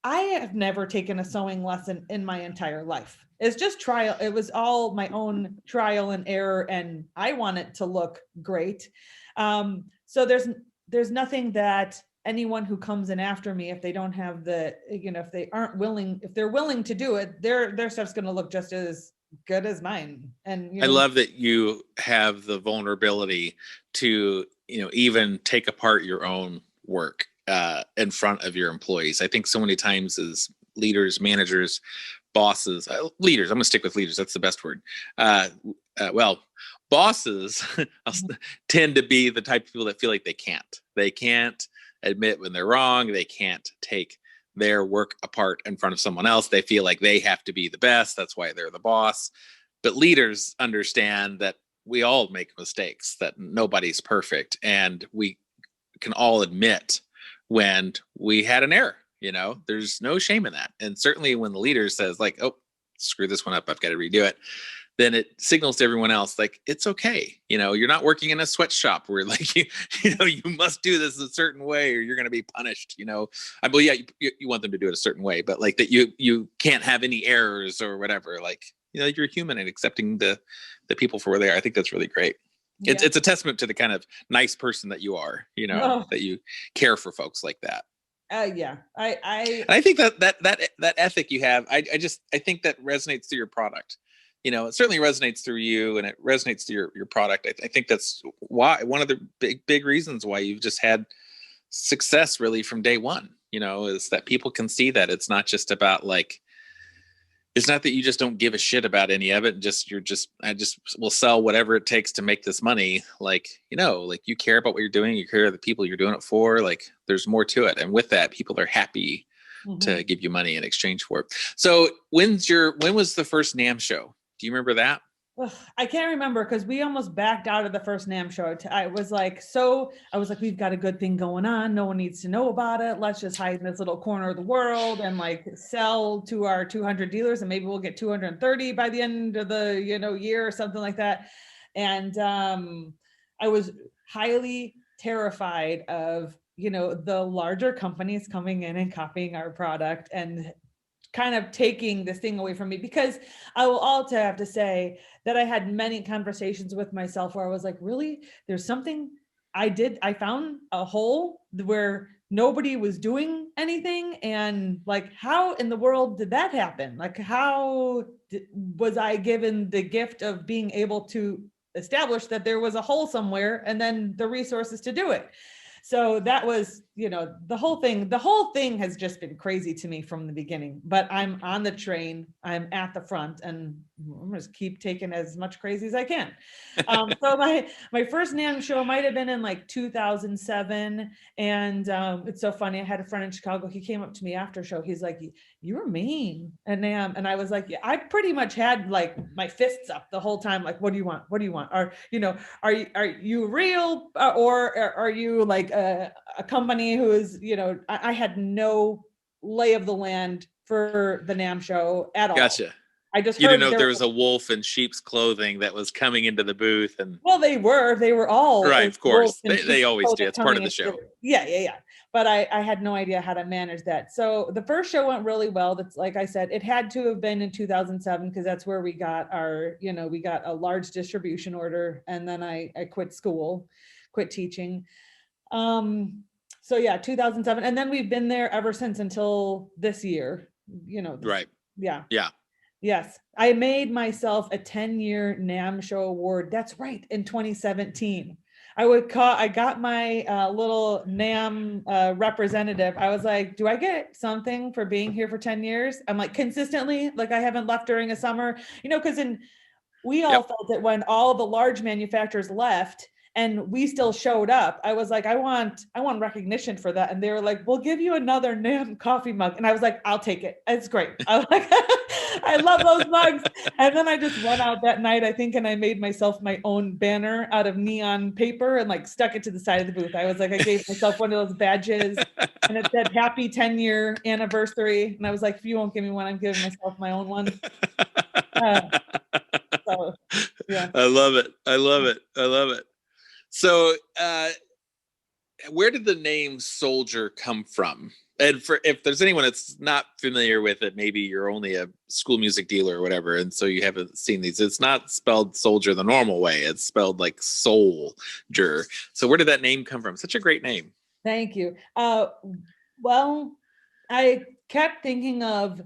[SPEAKER 3] I have never taken a sewing lesson in my entire life. It's just trial. It was all my own trial and error, and I want it to look great. So there's nothing that anyone who comes in after me, if they don't have if they're willing to do it, their stuff's going to look just as good as mine. And
[SPEAKER 2] I love that you have the vulnerability to, even take apart your own work in front of your employees. I think so many times as leaders, managers, bosses, leaders, I'm going to stick with leaders. That's the best word. Bosses tend to be the type of people that feel like they can't admit when they're wrong. They can't take their work apart in front of someone else. They feel like they have to be the best. That's why they're the boss. But leaders understand that we all make mistakes, that nobody's perfect. And we can all admit when we had an error. There's no shame in that. And certainly when the leader says like, oh, screw this one up, I've got to redo it, then it signals to everyone else, like, it's okay. You're not working in a sweatshop where like, you must do this a certain way or you're going to be punished. You want them to do it a certain way, but like that you can't have any errors or whatever. Like, you're human and accepting the people for where they are. I think that's really great. Yeah. It's a testament to the kind of nice person that you are, that you care for folks like that.
[SPEAKER 3] Yeah,
[SPEAKER 2] I think that ethic you have, I think that resonates through your product. It certainly resonates through you, and it resonates through your product. I think that's why one of the big reasons why you've just had success really from day one, is that people can see that it's not just about like, it's not that you just don't give a shit about any of it. I just will sell whatever it takes to make this money. Like, like you care about what you're doing. You care about the people you're doing it for. Like there's more to it. And with that, people are happy to give you money in exchange for it. So when was the first NAMM show? Do you remember that?
[SPEAKER 3] I can't remember because we almost backed out of the first NAMM show. I was like, we've got a good thing going on. No one needs to know about it. Let's just hide in this little corner of the world and like sell to our 200 dealers, and maybe we'll get 230 by the end of the year or something like that. And I was highly terrified of the larger companies coming in and copying our product and kind of taking this thing away from me, because I will also have to say that I had many conversations with myself where I was like, really, there's something I found a hole where nobody was doing anything. And like, how in the world did that happen? Like, how was I given the gift of being able to establish that there was a hole somewhere and then the resources to do it? So that was, the whole thing has just been crazy to me from the beginning, but I'm on the train, I'm at the front, and I'm just keep taking as much crazy as I can. So my first NAMM show might've been in like 2007. And it's so funny. I had a friend in Chicago. He came up to me after show. He's like, you were mean at NAMM. And I was like, yeah, I pretty much had like my fists up the whole time. Like, what do you want? What do you want? Or, are you real or are you like a company who is, I had no lay of the land for the NAMM show at all.
[SPEAKER 2] Gotcha.
[SPEAKER 3] I just
[SPEAKER 2] you didn't know there was a wolf in sheep's clothing that was coming into the booth, and
[SPEAKER 3] they were all
[SPEAKER 2] right. Of course, they always do. It's part of the show.
[SPEAKER 3] Yeah. But I had no idea how to manage that. So the first show went really well. That's like I said, it had to have been in 2007 because that's where we got our, we got a large distribution order, and then I quit teaching. So yeah, 2007, and then we've been there ever since until this year. Right. Yeah. Yes, I made myself a 10-year NAMM show award. That's right, in 2017. I got my little NAMM representative. I was like, do I get something for being here for 10 years? I'm like, consistently, like I haven't left during a summer, because we all felt it when all the large manufacturers left and we still showed up. I was like, I want recognition for that. And they were like, we'll give you another NAMM coffee mug. And I was like, I'll take it. It's great. I love those mugs. And then I just went out that night, I think, and I made myself my own banner out of neon paper and like stuck it to the side of the booth. I was like, I gave myself one of those badges and it said happy 10-year anniversary. And I was like, if you won't give me one, I'm giving myself my own one. So, yeah.
[SPEAKER 2] I love it. So, where did the name Souldier come from? And if there's anyone that's not familiar with it, maybe you're only a school music dealer or whatever, and so you haven't seen these. It's not spelled soldier the normal way. It's spelled like Souldier. So where did that name come from? Such a great name.
[SPEAKER 3] Thank you. Well, I kept thinking of,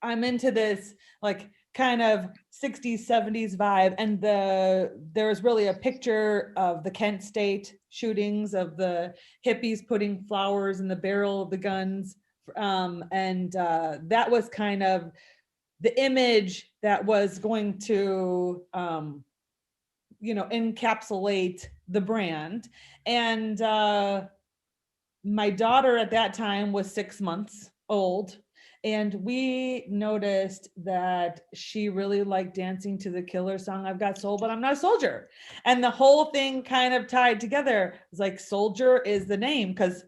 [SPEAKER 3] I'm into this like kind of 60s, 70s vibe. And there was really a picture of the Kent State shootings of the hippies putting flowers in the barrel of the guns. And that was kind of the image that was going to, encapsulate the brand. And my daughter at that time was 6 months old. And we noticed that she really liked dancing to the Killer song, I've Got Soul, but I'm Not a Soldier. And the whole thing kind of tied together. It was like Souldier is the name because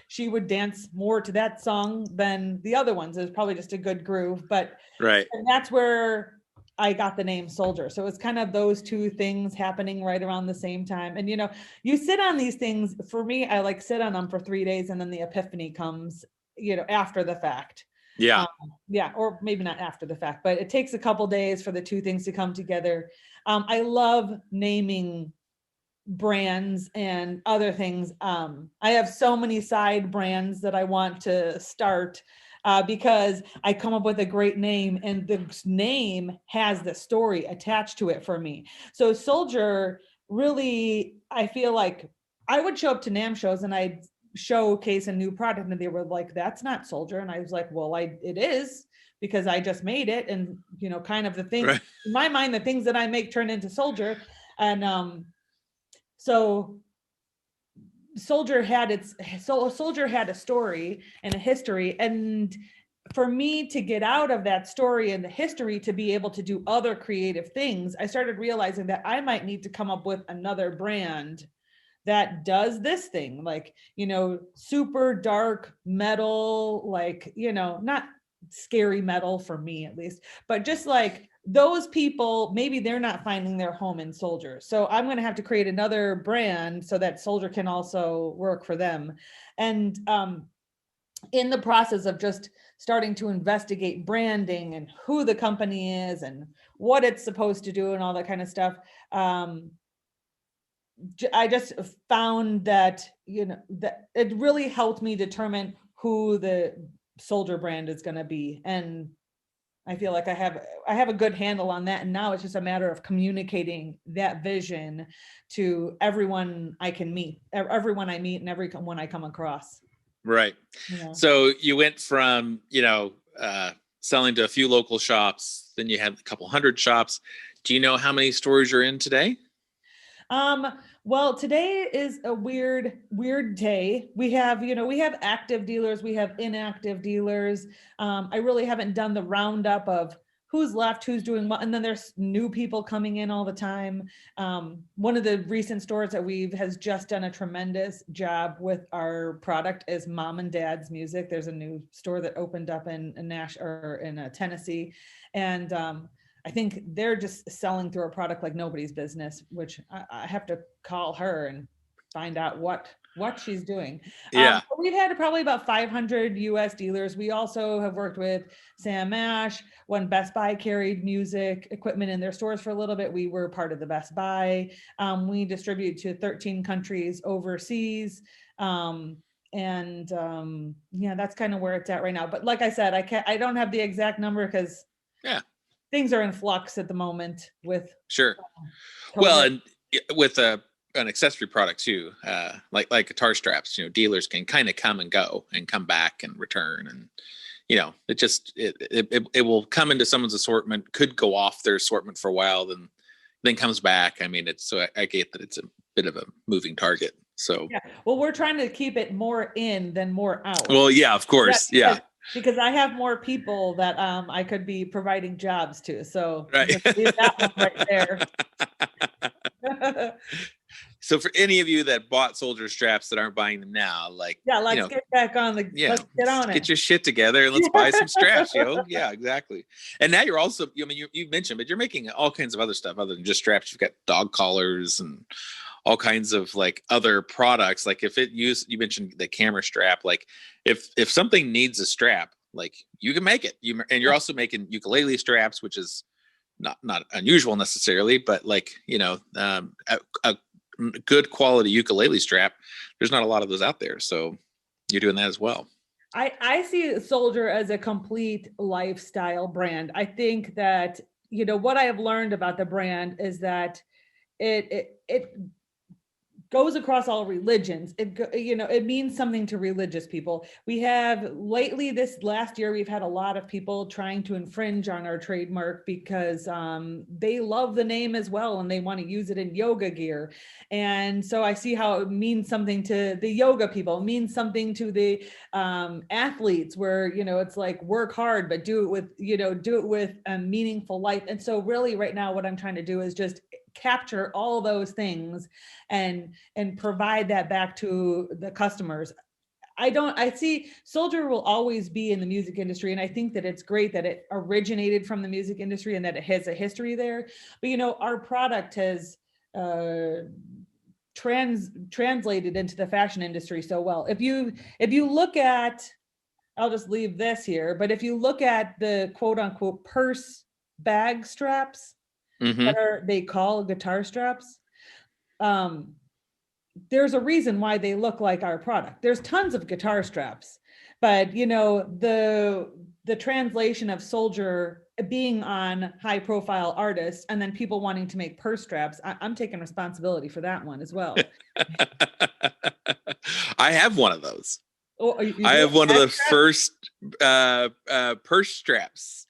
[SPEAKER 3] she would dance more to that song than the other ones. It was probably just a good groove, but
[SPEAKER 2] right.
[SPEAKER 3] And that's where I got the name Souldier. So it's kind of those two things happening right around the same time. And, you sit on these things. For me, I like sit on them for 3 days and then the epiphany comes, after the fact.
[SPEAKER 2] Yeah.
[SPEAKER 3] Or maybe not after the fact, but it takes a couple days for the two things to come together. I love naming brands and other things. I have so many side brands that I want to start because I come up with a great name and the name has the story attached to it for me. So Souldier really, I feel like I would show up to NAMM shows and I'd showcase a new product, and they were like, that's not Souldier. And I was like, well, it is, because I just made it. And, you know, kind of the thing,
[SPEAKER 2] Right.
[SPEAKER 3] in my mind, the things that I make turn into Souldier. And so Souldier had a story and a history. And for me to get out of that story and the history to be able to do other creative things, I started realizing that I might need to come up with another brand that does this thing, like, you know, super dark metal, like, you know, not scary metal for me at least, but just like those people, maybe they're not finding their home in Souldier. So I'm going to have to create another brand so that Souldier can also work for them. And in the process of just starting to investigate branding and who the company is and what it's supposed to do and all that kind of stuff, I just found that, you know, that it really helped me determine who the Souldier brand is going to be. And I feel like I have a good handle on that. And now it's just a matter of communicating that vision to everyone I can meet, everyone I meet, and everyone I come across.
[SPEAKER 2] Right.
[SPEAKER 3] You know?
[SPEAKER 2] So you went from, you know, selling to a few local shops, then you had a couple hundred shops. Do you know how many stores you're in today?
[SPEAKER 3] Well, today is a weird day. We have active dealers, we have inactive dealers. I really haven't done the roundup of who's left, who's doing what, and then there's new people coming in all the time. One of the recent stores that has just done a tremendous job with our product is Mom and Dad's Music. There's a new store that opened up in Tennessee, and I think they're just selling through a product like nobody's business, which I have to call her and find out what she's doing.
[SPEAKER 2] Yeah.
[SPEAKER 3] We've had probably about 500 US dealers. We also have worked with Sam Ash. When Best Buy carried music equipment in their stores for a little bit, we were part of the Best Buy. We distribute to 13 countries overseas. Yeah, that's kind of where it's at right now. But like I said, I don't have the exact number because things are in flux at the moment with
[SPEAKER 2] sure.
[SPEAKER 3] COVID.
[SPEAKER 2] Well, and with an accessory product too, like guitar straps, you know, dealers can kind of come and go and come back and return, and you know, it will come into someone's assortment, could go off their assortment for a while, then comes back. I mean, I get that it's a bit of a moving target. So
[SPEAKER 3] yeah, well, we're trying to keep it more in than more out.
[SPEAKER 2] Well, yeah, of course, yeah.
[SPEAKER 3] Because I have more people that I could be providing jobs to. So
[SPEAKER 2] right.
[SPEAKER 3] Just leave that one right there.
[SPEAKER 2] So for any of you that bought Souldier straps that aren't buying them now, like,
[SPEAKER 3] let's get back on let's get on it.
[SPEAKER 2] Get your shit together and let's buy some straps, Yeah, exactly. And now you're also, I mean, you mentioned, but you're making all kinds of other stuff other than just straps. You've got dog collars and all kinds of like other products. Like you mentioned the camera strap, like if something needs a strap, like you can make it. And you're also making ukulele straps, which is not unusual necessarily, but like, you know, a good quality ukulele strap, there's not a lot of those out there. So you're doing that as well.
[SPEAKER 3] I see Souldier as a complete lifestyle brand. I think that, you know, what I have learned about the brand is that it goes across all religions. It means something to religious people. We have lately, this last year, we've had a lot of people trying to infringe on our trademark because they love the name as well and they want to use it in yoga gear. And so I see how it means something to the yoga people, it means something to the athletes where, you know, it's like work hard, but do it with a meaningful life. And so really right now, what I'm trying to do is just capture all those things and provide that back to the customers. I see Souldier will always be in the music industry. And I think that it's great that it originated from the music industry and that it has a history there. But, you know, our product has translated into the fashion industry so well. If you look at, I'll just leave this here, but if you look at the quote unquote purse bag straps, that they call guitar straps, there's a reason why they look like our product. There's tons of guitar straps, but you know, the translation of Souldier being on high profile artists and then people wanting to make purse straps, I'm taking responsibility for that one as well.
[SPEAKER 2] I have one of those.
[SPEAKER 3] Oh,
[SPEAKER 2] I have one of the first purse straps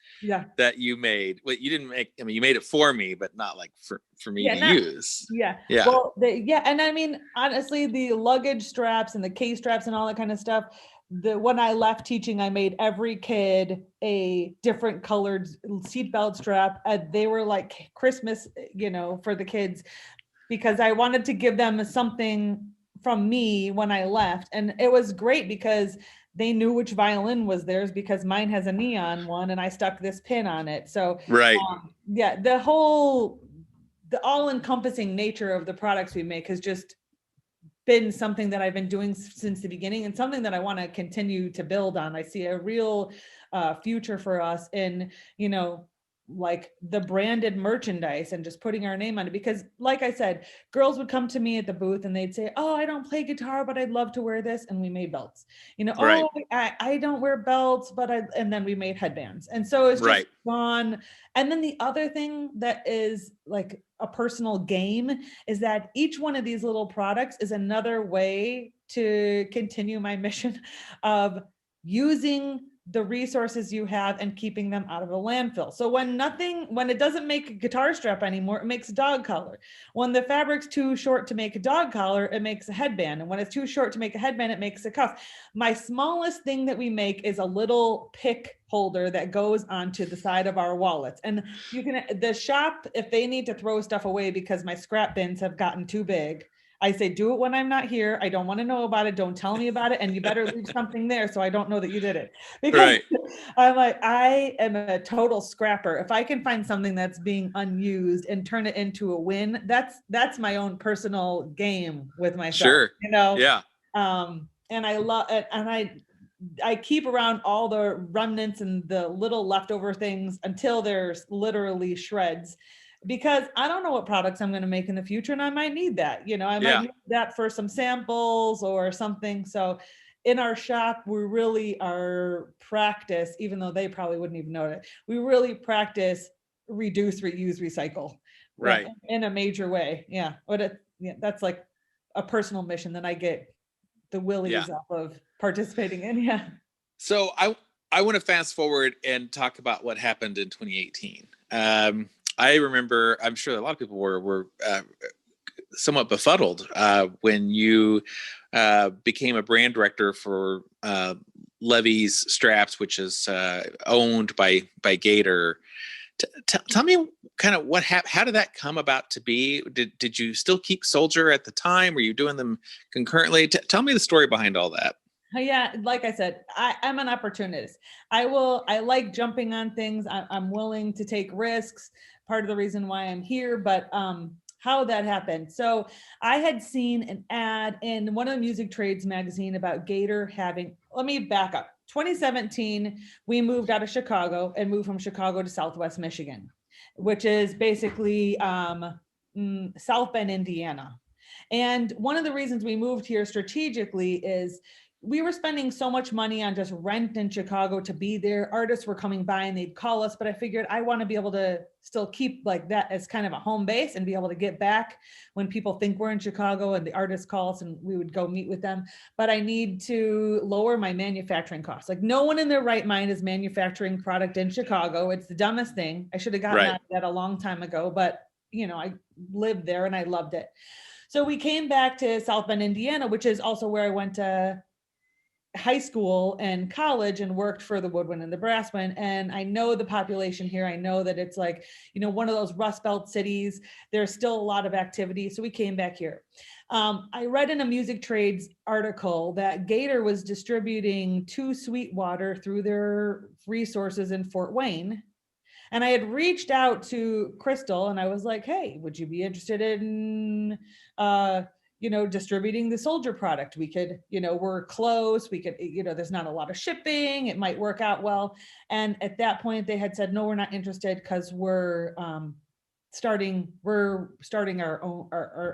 [SPEAKER 2] that you made. Well, you didn't make, I mean, you made it for me, but not like for me to use.
[SPEAKER 3] Yeah.
[SPEAKER 2] Yeah.
[SPEAKER 3] Well, and I mean, honestly, the luggage straps and the case straps and all that kind of stuff, when I left teaching, I made every kid a different colored seatbelt strap. They were like Christmas, for the kids, because I wanted to give them something from me when I left. And it was great because they knew which violin was theirs, because mine has a neon one and I stuck this pin on it. So
[SPEAKER 2] right.
[SPEAKER 3] The all-encompassing nature of the products we make has just been something that I've been doing since the beginning, and something that I want to continue to build on. I see a real future for us in, like the branded merchandise and just putting our name on it. Because like I said, girls would come to me at the booth and they'd say, oh, I don't play guitar, but I'd love to wear this. And we made belts,
[SPEAKER 2] right.
[SPEAKER 3] Oh, I don't wear belts, and then we made headbands. And so it's just gone. And then the other thing that is like a personal game is that each one of these little products is another way to continue my mission of using the resources you have and keeping them out of a landfill. So when it doesn't make a guitar strap anymore, it makes a dog collar. When the fabric's too short to make a dog collar, it makes a headband. And when it's too short to make a headband, it makes a cuff. My smallest thing that we make is a little pick holder that goes onto the side of our wallets. And the shop, if they need to throw stuff away because my scrap bins have gotten too big, I say, do it when I'm not here. I don't want to know about it. Don't tell me about it. And you better leave something there so I don't know that you did it. Because I'm like, I am a total scrapper. If I can find something that's being unused and turn it into a win, that's my own personal game with myself.
[SPEAKER 2] Sure. Yeah.
[SPEAKER 3] And I love it. And I keep around all the remnants and the little leftover things until there's literally shreds, because I don't know what products I'm going to make in the future. And I might need that, I might need that for some samples or something. So in our shop, we really are practice, even though they probably wouldn't even know it. We really practice reduce, reuse, recycle,
[SPEAKER 2] right,
[SPEAKER 3] in a major way. Yeah. But that's like a personal mission that I get the willies up of participating in. Yeah.
[SPEAKER 2] So I want to fast forward and talk about what happened in 2018. I remember, I'm sure a lot of people were somewhat befuddled when you became a brand director for Levy's Straps, which is owned by Gator. Tell me kind of what happened. How did that come about to be? Did you still keep Souldier at the time? Were you doing them concurrently? Tell me the story behind all that.
[SPEAKER 3] Yeah, like I said, I'm an opportunist. I like jumping on things. I'm willing to take risks. Part of the reason why I'm here, but how that happened. So I had seen an ad in one of the Music Trades magazine about Gator having, let me back up. 2017, we moved out of Chicago and moved from Chicago to Southwest Michigan, which is basically South Bend, Indiana. And one of the reasons we moved here strategically is we were spending so much money on just rent in Chicago to be there. Artists were coming by and they'd call us, but I figured I want to be able to still keep like that as kind of a home base and be able to get back when people think we're in Chicago and the artists call us and we would go meet with them. But I need to lower my manufacturing costs. Like no one in their right mind is manufacturing product in Chicago. It's the dumbest thing. I should have gotten out of that a long time ago, but I lived there and I loved it. So we came back to South Bend, Indiana, which is also where I went to high school and college and worked for the woodwind and the brasswind. And I know the population here. I know that it's like, one of those Rust Belt cities. There's still a lot of activity. So we came back here. I read in a Music Trades article that Gator was distributing to Sweetwater through their resources in Fort Wayne. And I had reached out to Crystal and I was like, hey, would you be interested in, distributing the Souldier product? We could, we're close. We could, there's not a lot of shipping. It might work out well. And at that point they had said, no, we're not interested because we're starting our own,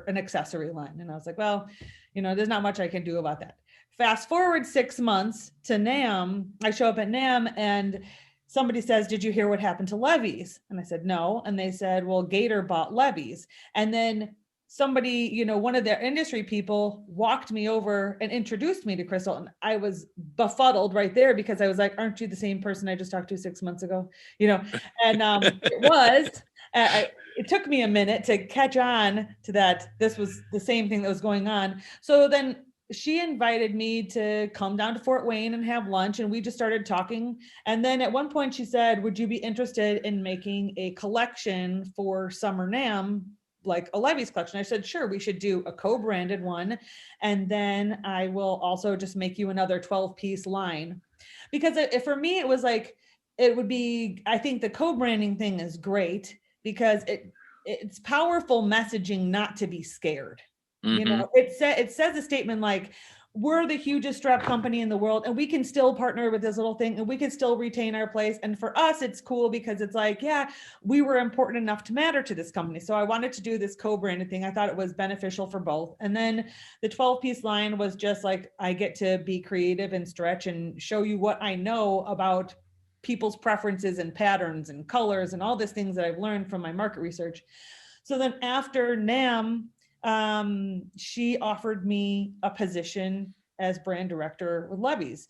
[SPEAKER 3] an accessory line. And I was like, well, there's not much I can do about that. Fast forward 6 months to NAMM. I show up at NAMM and somebody says, did you hear what happened to Levy's? And I said, no. And they said, well, Gator bought Levy's. And then somebody, you know, one of their industry people walked me over and introduced me to Crystal. And I was befuddled right there because I was like, aren't you the same person I just talked to 6 months ago? You know, and it was, it took me a minute to catch on to that. This was the same thing that was going on. So then she invited me to come down to Fort Wayne and have lunch. And we just started talking. And then at one point she said, would you be interested in making a collection for Summer NAMM, like a Levi's collection? I said, sure, we should do a co-branded one. And then I will also just make you another 12-piece line. Because for me, it was like, it would be, I think the co-branding thing is great because it's powerful messaging not to be scared. You know, it says a statement like, we're the hugest strap company in the world and we can still partner with this little thing and we can still retain our place. And for us, it's cool because it's like, yeah, we were important enough to matter to this company. So I wanted to do this co-branded thing. I thought it was beneficial for both. And then the 12-piece line was just like, I get to be creative and stretch and show you what I know about people's preferences and patterns and colors and all these things that I've learned from my market research. So then after NAMM, she offered me a position as brand director with Levi's.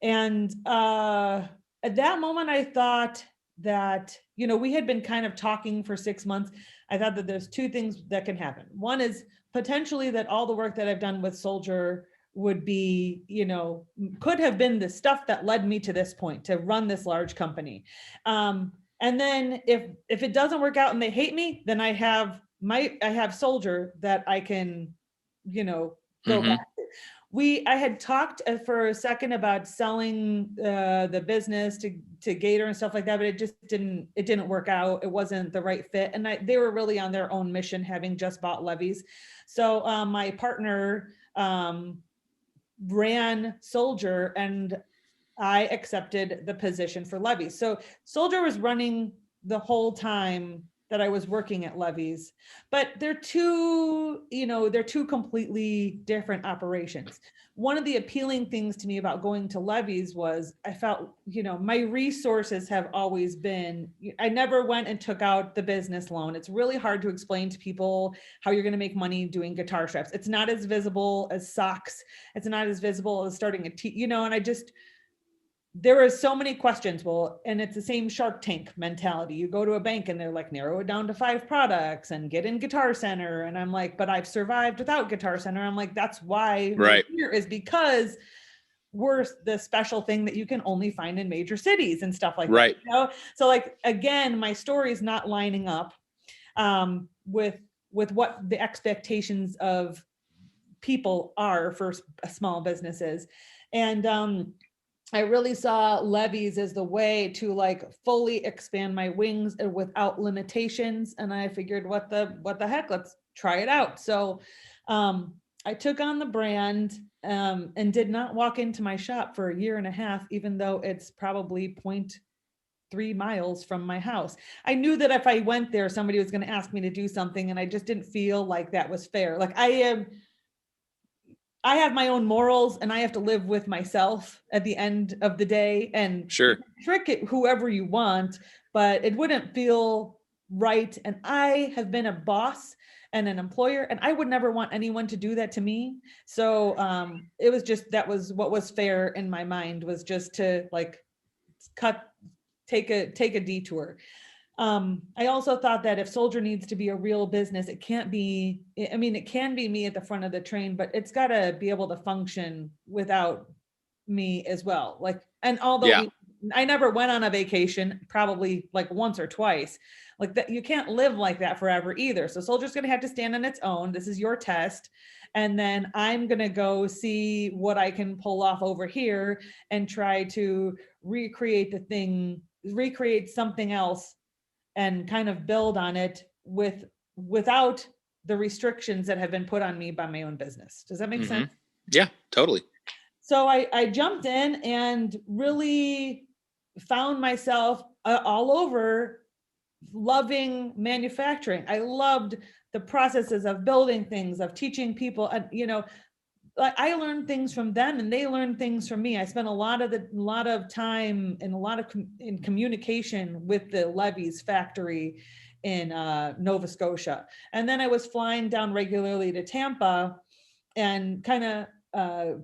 [SPEAKER 3] And at that moment, I thought that, you know, we had been kind of talking for 6 months. I thought that there's two things that can happen. One is potentially that all the work that I've done with Souldier would be, you know, could have been the stuff that led me to this point, to run this large company. And then if it doesn't work out and they hate me, then I have Souldier that I can, you know, go back to. I had talked for a second about selling the business to Gator and stuff like that, but it just didn't work out. It wasn't the right fit. And they were really on their own mission, having just bought Levi's. So my partner ran Souldier and I accepted the position for Levi's. So Souldier was running the whole time that I was working at Levi's, but they're two completely different operations. One of the appealing things to me about going to Levi's was I felt, you know, my resources have always been, I never went and took out the business loan. It's really hard to explain to people how you're going to make money doing guitar straps. It's not as visible as socks. It's not as visible as starting and there were so many questions. Well, and it's the same Shark Tank mentality. You go to a bank and they're like, narrow it down to 5 products and get in Guitar Center. And I'm like, but I've survived without Guitar Center. I'm like, that's why we're here, is because we're the special thing that you can only find in major cities and stuff like that. You know? So like, again, my story is not lining up with what the expectations of people are for small businesses. And I really saw Levi's as the way to like fully expand my wings without limitations. And I figured, what the heck, let's try it out. So I took on the brand and did not walk into my shop for a year and a half, even though it's probably 0.3 miles from my house. I knew that if I went there, somebody was going to ask me to do something. And I just didn't feel like that was fair. Like I have my own morals and I have to live with myself at the end of the day, and trick it whoever you want, but it wouldn't feel right. And I have been a boss and an employer, and I would never want anyone to do that to me. So it was just, that was what was fair in my mind, was just to like take a detour. I also thought that if Souldier needs to be a real business, it can be me at the front of the train, but it's got to be able to function without me as well. Like, and although I never went on a vacation, probably like once or twice, like that, you can't live like that forever either. So Souldier going to have to stand on its own. This is your test. And then I'm going to go see what I can pull off over here and try to recreate something else and kind of build on it without the restrictions that have been put on me by my own business. Does that make sense?
[SPEAKER 2] Yeah, totally.
[SPEAKER 3] So I jumped in and really found myself all over loving manufacturing. I loved the processes of building things, of teaching people, and, you know, I learned things from them and they learned things from me. I spent a lot of time and in communication with the Levi's factory in Nova Scotia. And then I was flying down regularly to Tampa and kind of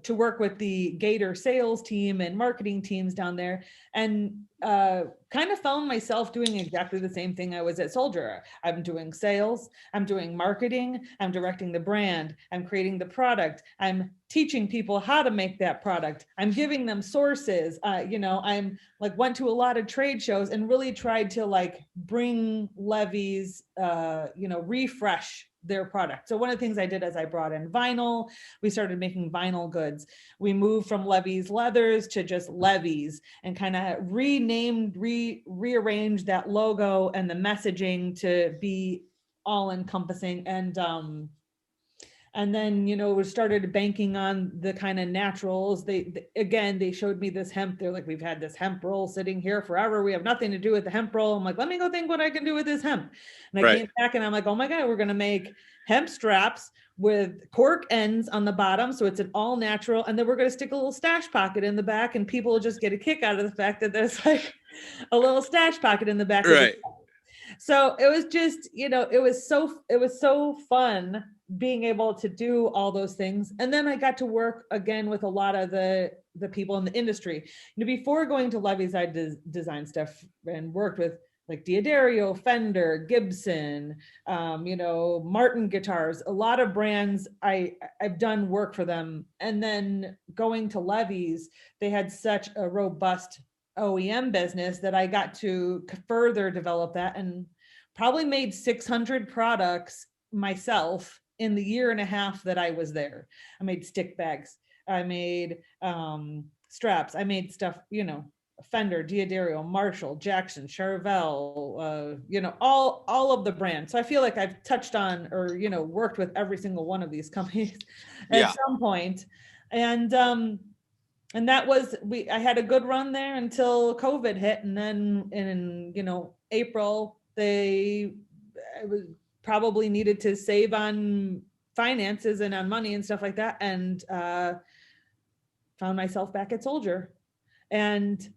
[SPEAKER 3] to work with the Gator sales team and marketing teams down there, and kind of found myself doing exactly the same thing I was at Souldier. I'm doing sales, I'm doing marketing, I'm directing the brand, I'm creating the product, I'm teaching people how to make that product, I'm giving them sources. I'm like went to a lot of trade shows and really tried to like bring Levy's, refresh their product. So one of the things I did is I brought in vinyl. We started making vinyl goods. We moved from Levy's leathers to just Levy's, and kind of rearranged that logo and the messaging to be all encompassing. And then, we started banking on the kind of naturals. They showed me this hemp. They're like, we've had this hemp roll sitting here forever. We have nothing to do with the hemp roll. I'm like, let me go think what I can do with this hemp. And I came back and I'm like, oh my God, we're going to make hemp straps with cork ends on the bottom. So it's an all natural. And then we're going to stick a little stash pocket in the back, and people will just get a kick out of the fact that there's like a little stash pocket in the back.
[SPEAKER 2] Right.
[SPEAKER 3] So it was just, it was so fun being able to do all those things. And then I got to work again with a lot of the people in the industry. Before going to Levy's, I designed stuff and worked with like D'Addario, Fender, Gibson, Martin guitars, a lot of brands. I've done work for them. And then going to Levy's, they had such a robust OEM business that I got to further develop that, and probably made 600 products myself in the year and a half that I was there. I made stick bags. I made straps. I made stuff, Fender, D'Addario, Marshall, Jackson, Charvel, all of the brands. So I feel like I've touched on or, worked with every single one of these companies at some point. And that was, I had a good run there until COVID hit. And then in, April, I probably needed to save on finances and on money and stuff like that. And found myself back at Souldier. And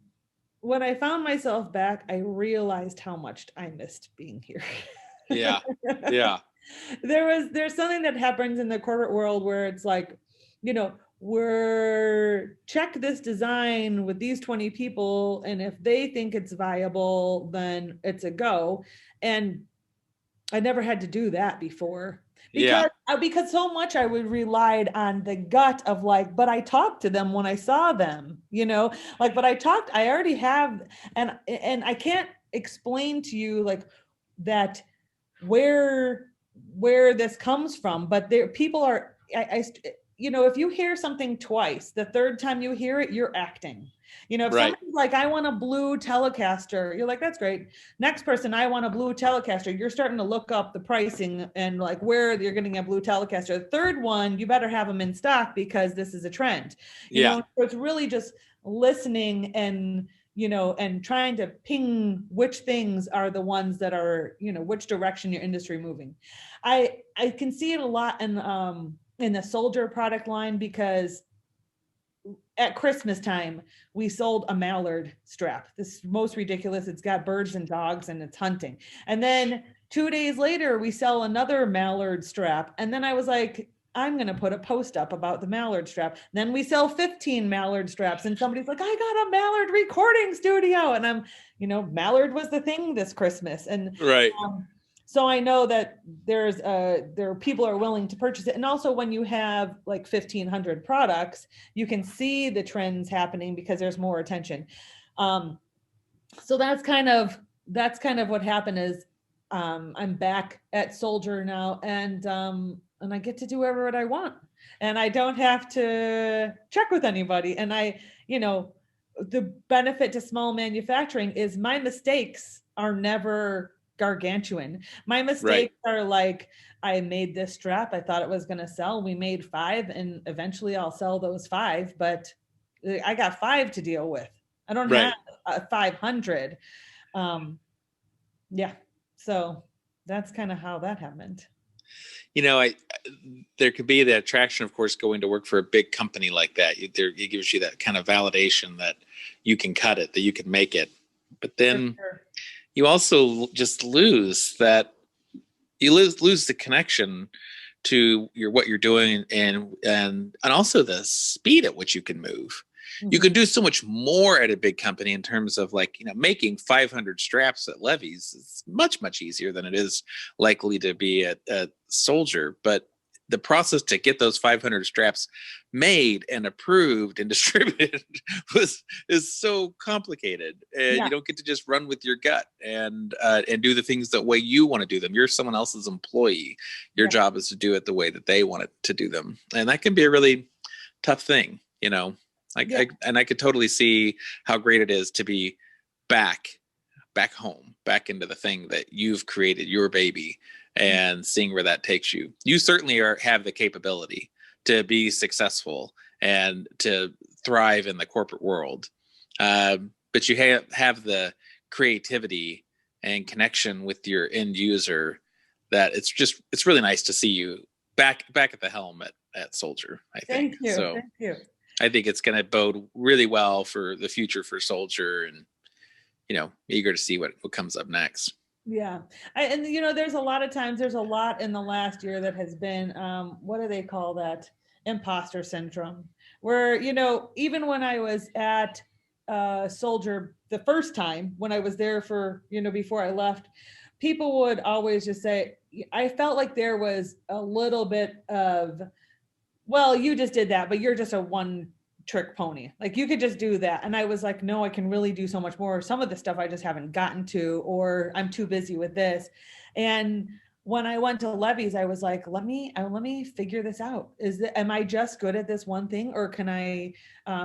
[SPEAKER 3] when I found myself back, I realized how much I missed being here.
[SPEAKER 2] Yeah.
[SPEAKER 3] There's something that happens in the corporate world where it's like, we're check this design with these 20 people, and if they think it's viable, then it's a go. And I never had to do that before because so much I would relied on the gut of like, but I talked to them when I saw them, but I already have, and I can't explain to you like that where this comes from, but people are, if you hear something twice, the third time you hear it, you're acting. If somebody's like, I want a blue Telecaster, you're like, that's great. Next person, I want a blue Telecaster. You're starting to look up the pricing and like where you're getting a blue Telecaster. The third one, you better have them in stock because this is a trend. So it's really just listening and, and trying to ping which things are the ones that are, which direction your industry moving. I can see it a lot in the Souldier product line, because at Christmas time, we sold a mallard strap. This is most ridiculous. It's got birds and dogs and it's hunting. And then 2 days later, we sell another mallard strap. And then I was like, I'm going to put a post up about the mallard strap. Then we sell 15 mallard straps. And somebody's like, I got a mallard recording studio. And I'm, mallard was the thing this Christmas. And so I know that there people are willing to purchase it. And also when you have like 1,500 products, you can see the trends happening because there's more attention. So that's kind of what happened is I'm back at Souldier now, and I get to do whatever I want, and I don't have to check with anybody. And the benefit to small manufacturing is my mistakes are never gargantuan. My mistakes are like, I made this strap, I thought it was going to sell, we made 5, and eventually I'll sell those 5, but I got 5 to deal with. I don't have 500. So that's kind of how that happened.
[SPEAKER 2] There could be the attraction, of course, going to work for a big company like that. It gives you that kind of validation that you can cut it, that you can make it. But then you also just lose that, you lose the connection to what you're doing, and also the speed at which you can move. You can do so much more at a big company in terms of, like, making 500 straps at Levy's is much easier than it is likely to be at Souldier. But the process to get those 500 straps made and approved and distributed is so complicated, and you don't get to just run with your gut and do the things the way you want to do them. You're someone else's employee. Your job is to do it the way that they want it to do them, and that can be a really tough thing, and I could totally see how great it is to be back home, back into the thing that you've created, your baby, and seeing where that takes you. You certainly have the capability to be successful and to thrive in the corporate world. But you have the creativity and connection with your end user that it's really nice to see you back at the helm at Souldier, I think.
[SPEAKER 3] Thank you.
[SPEAKER 2] I think it's going to bode really well for the future for Souldier, and, eager to see what comes up next.
[SPEAKER 3] Yeah. There's a lot in the last year that has been, what do they call that? Imposter syndrome, where, even when I was at Souldier the first time, when I was there for, before I left, people would always just say, I felt like there was a little bit of, well, you just did that, but you're just a one trick pony. Like, you could just do that. And I was like, no, I can really do so much more. Some of the stuff I just haven't gotten to, or I'm too busy with this. And when I went to Levy's, I was like, let me figure this out. Am I just good at this one thing, or can I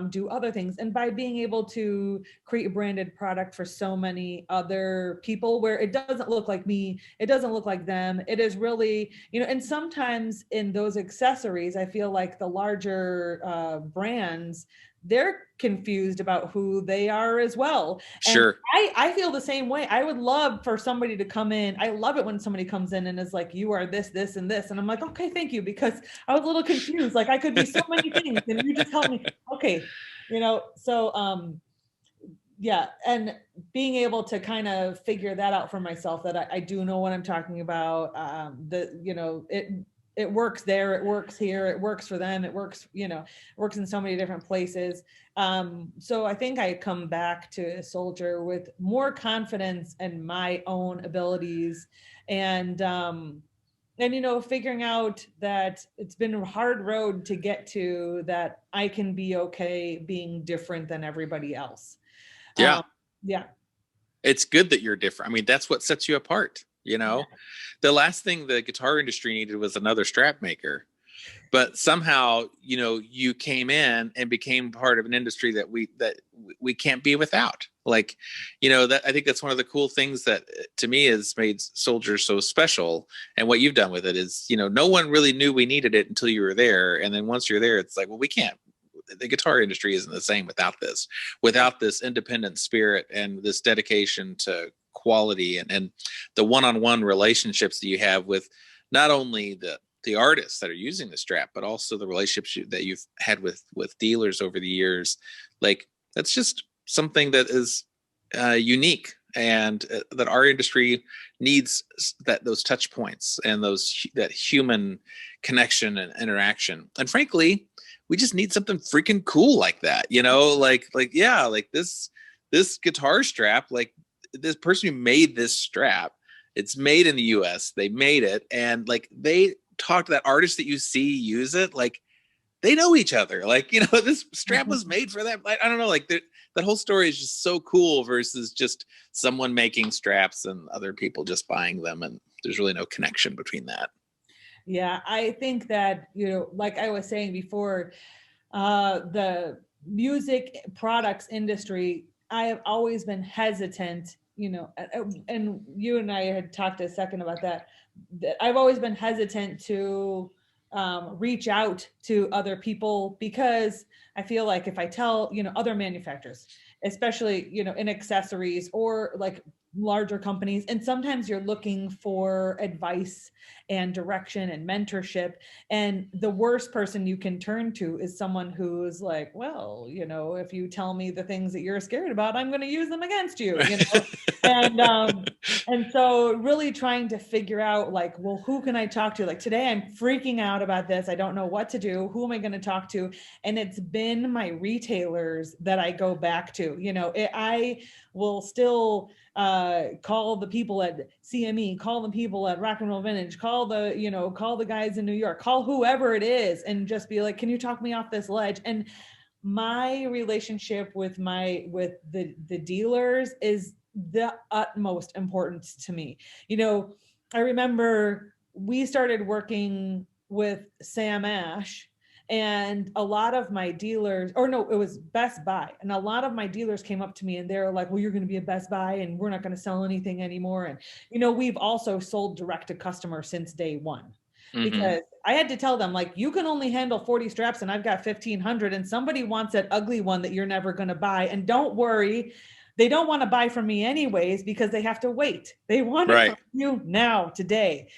[SPEAKER 3] do other things? And by being able to create a branded product for so many other people, where it doesn't look like me, it doesn't look like them, it is really, and sometimes in those accessories, I feel like the larger brands, they're confused about who they are as well.
[SPEAKER 2] Sure.
[SPEAKER 3] And I feel the same way. I would love for somebody to come in. I love it when somebody comes in and is like, you are this, this, and this. And I'm like, okay, thank you. Because I was a little confused. Like, I could be so many things, and you just help me. Okay. Yeah. And being able to kind of figure that out for myself, that I do know what I'm talking about. It works there, it works here, it works for them, it works, works in so many different places. So I think I come back to Souldier with more confidence in my own abilities, and figuring out that it's been a hard road to get to, that I can be okay being different than everybody else.
[SPEAKER 2] Yeah.
[SPEAKER 3] Yeah.
[SPEAKER 2] It's good that you're different. I mean, that's what sets you apart. The last thing the guitar industry needed was another strap maker, but somehow, you came in and became part of an industry that we can't be without. Like, that, I think that's one of the cool things that to me has made Souldier so special. And what you've done with it is, no one really knew we needed it until you were there. And then once you're there, it's like, well, we can't. The guitar industry isn't the same without this independent spirit and this dedication to quality and the one-on-one relationships that you have with not only the artists that are using the strap, but also the relationships that you've had with dealers over the years. Like, that's just something that is unique, and that our industry needs, those touch points and that human connection and interaction. And frankly, we just need something freaking cool like that, like this guitar strap, like this person who made this strap, it's made in the US, they made it, and like they talk to that artist that you see use it, like they know each other, like, this strap was made for them. I don't know, like that whole story is just so cool versus just someone making straps and other people just buying them, and there's really no connection between that.
[SPEAKER 3] Yeah, I think that, like I was saying before, the music products industry, I have always been hesitant, and you and I had talked a second about that I've always been hesitant to reach out to other people, because I feel like if I tell, other manufacturers, especially, in accessories, or like larger companies. And sometimes you're looking for advice and direction and mentorship. And the worst person you can turn to is someone who's like, well, you know, if you tell me the things that you're scared about, I'm going to use them against you, you know? And so really trying to figure out like, well, who can I talk to? Like today I'm freaking out about this. I don't know what to do. Who am I going to talk to? And it's been my retailers that I go back to, you know, I will still call the people at CME, call the people at Rock and Roll Vintage, call the guys in New York, call whoever it is, and just be like, can you talk me off this ledge? And my relationship with the dealers is the utmost importance to me. You know, I remember we started working with Sam Ash, and a lot of my dealers, or no, it was Best Buy. And a lot of my dealers came up to me and they're like, well, you're going to be a Best Buy and we're not going to sell anything anymore. And, you know, we've also sold direct to customer since day one. Because I had to tell them, like, you can only handle 40 straps and I've got 1,500 and somebody wants that ugly one that you're never going to buy. And don't worry, they don't want to buy from me anyways, because they have to wait. They want it from you now, today.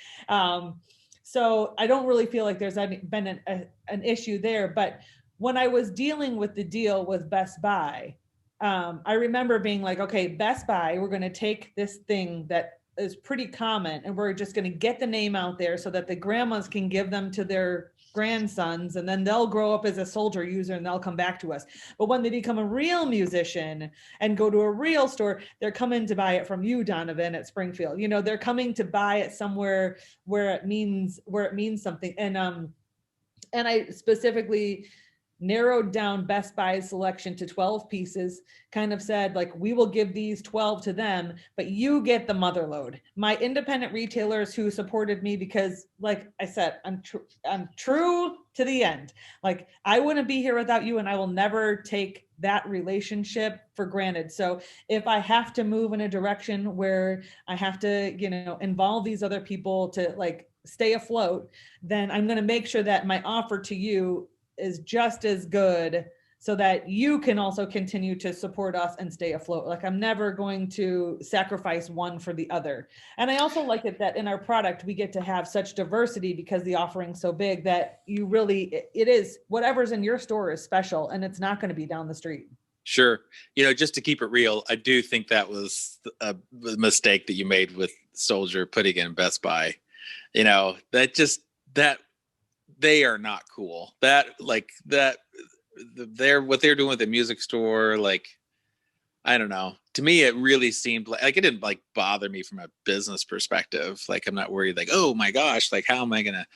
[SPEAKER 3] So I don't really feel like there's been an issue there. But when I was dealing with the deal with Best Buy, I remember being like, okay, Best Buy, we're going to take this thing that is pretty common and we're just going to get the name out there so that the grandmas can give them to their grandsons, and then they'll grow up as a Souldier user and they'll come back to us. But when they become a real musician and go to a real store, they're coming to buy it from you, Donovan, at Springfield. You know, they're coming to buy it somewhere where it means something. And I specifically narrowed down Best Buy's selection to 12 pieces, kind of said, like, we will give these 12 to them, but you get the mother load. My independent retailers who supported me, because like I said, I'm true to the end. Like, I wouldn't be here without you, and I will never take that relationship for granted. So if I have to move in a direction where I have to, you know, involve these other people to like stay afloat, then I'm going to make sure that my offer to you is just as good so that you can also continue to support us and stay afloat. Like, I'm never going to sacrifice one for the other. And I also like it that in our product, we get to have such diversity because the offering's so big that you really, it is whatever's in your store is special and it's not going to be down the street.
[SPEAKER 2] Sure. You know, just to keep it real, I do think that was a mistake that you made with Souldier putting in Best Buy. You know, that they are not cool. What they're doing with the music store, like, I don't know. To me, it really seemed like it didn't like bother me from a business perspective. Like, I'm not worried like, oh my gosh, like, how am I going to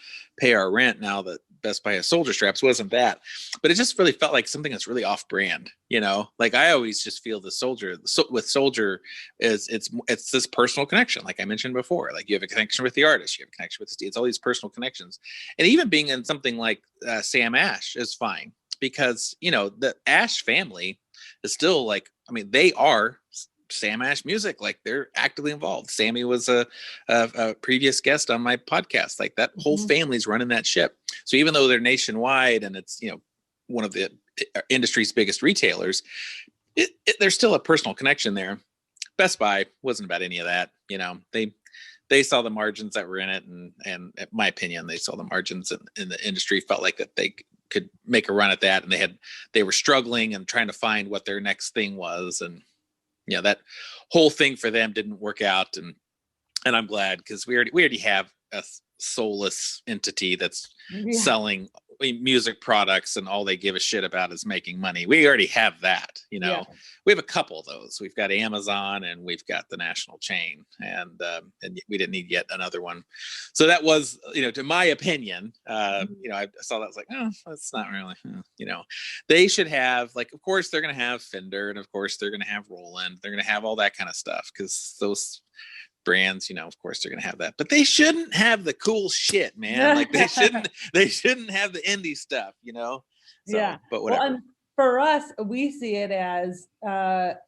[SPEAKER 2] pay our rent now that Best Buy has Souldier Straps? Wasn't that, but it just really felt like something that's really off brand, you know? Like, I always just feel with Souldier is it's this personal connection. Like I mentioned before, like, you have a connection with the artist, you have a connection with it's all these personal connections. And even being in something like Sam Ash is fine, because, you know, the Ash family is still like, I mean, they are Sam Ash Music, like, they're actively involved. Sammy was a previous guest on my podcast. Like, that whole family's running that ship. So even though they're nationwide and it's, you know, one of the industry's biggest retailers, there's still a personal connection there. Best Buy wasn't about any of that. You know, they saw the margins that were in it, and in my opinion, they saw the margins in the industry, felt like that they could make a run at that, and they were struggling and trying to find what their next thing was. And you know, that whole thing for them didn't work out, and I'm glad, because we already have a soulless entity that's selling music products, and all they give a shit about is making money. We already have that, you know. We have a couple of those. We've got Amazon and we've got the national chain, and we didn't need yet another one. So that was, you know, to my opinion, you know, I saw that, I was like, oh, that's not really, you know, they should have, like, of course they're going to have Fender, and of course they're going to have Roland. They're going to have all that kind of stuff, because those brands, you know, of course they're going to have that, but they shouldn't have the cool shit, man. Like, they shouldn't have the indie stuff, you know? So, yeah. But whatever. Well,
[SPEAKER 3] and for us, we see it as,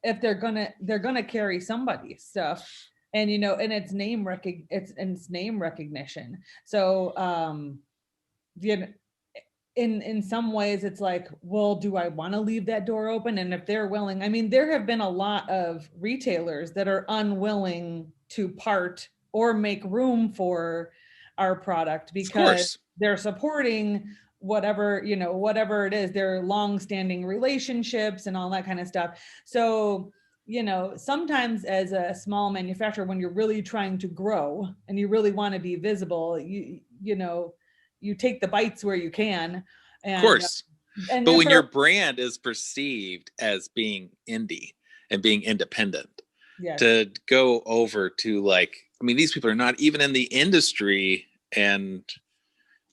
[SPEAKER 3] if they're gonna carry somebody's stuff, and, you know, and it's name recognition. So, you know, in some ways it's like, well, do I want to leave that door open? And if they're willing, I mean, there have been a lot of retailers that are unwilling to part or make room for our product because they're supporting whatever, you know, whatever it is, their long-standing relationships and all that kind of stuff. So, you know, sometimes as a small manufacturer, when you're really trying to grow and you really want to be visible, you know, you take the bites where you can. And,
[SPEAKER 2] of course. But when your brand is perceived as being indie and being independent, yes, to go over to like, I mean, these people are not even in the industry. And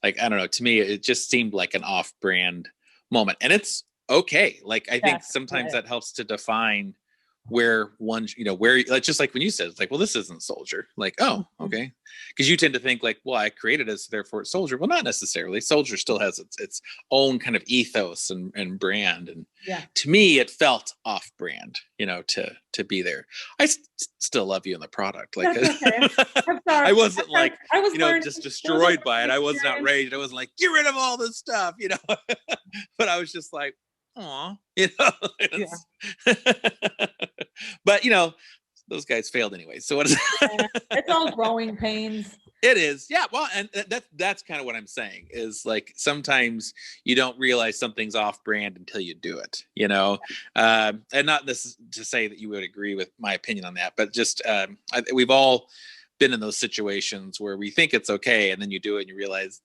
[SPEAKER 2] like, I don't know, to me, it just seemed like an off-brand moment. And it's okay. Like, I think sometimes that helps to define where one, you know, where, like, just like when you said, it's like, well, this isn't Souldier. Like, oh, okay. Because you tend to think like, well, I created it, so therefore it's Souldier. Well, not necessarily. Souldier still has its own kind of ethos and brand. And to me, it felt off brand, you know, to be there. I still love you in the product. Like, okay. I'm sorry. I wasn't like, I was, you know, just destroyed by it. I wasn't outraged. I wasn't like, get rid of all this stuff, you know, but I was just like, aw, you know, but you know, those guys failed anyway. So what is
[SPEAKER 3] it's all growing pains.
[SPEAKER 2] It is. Yeah. Well, and that's kind of what I'm saying is like, sometimes you don't realize something's off brand until you do it, you know? And not this to say that you would agree with my opinion on that, but just, we've all been in those situations where we think it's okay. And then you do it and you realize,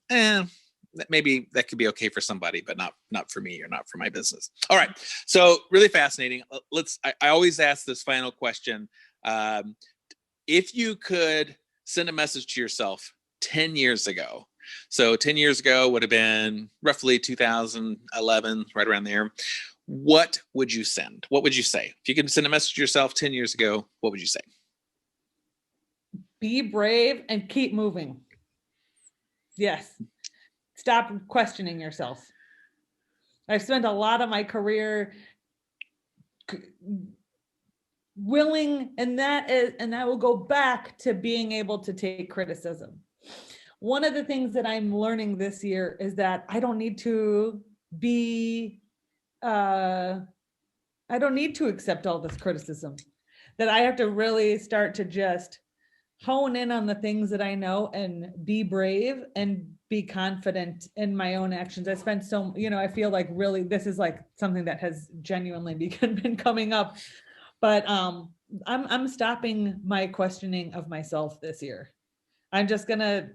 [SPEAKER 2] maybe that could be okay for somebody, but not for me or not for my business. All right. So really fascinating. I always ask this final question. If you could send a message to yourself 10 years ago, so 10 years ago would have been roughly 2011, right around there. What would you send? What would you say? If you could send a message to yourself 10 years ago, what would you say?
[SPEAKER 3] Be brave and keep moving. Yes. Stop questioning yourself. I've spent a lot of my career willing, and that will go back to being able to take criticism. One of the things that I'm learning this year is that I don't need to accept all this criticism, that I have to really start to just hone in on the things that I know and be brave and be confident in my own actions. I spent so, you know, I feel like really this is like something that has genuinely been coming up, but I'm stopping my questioning of myself this year. I'm just gonna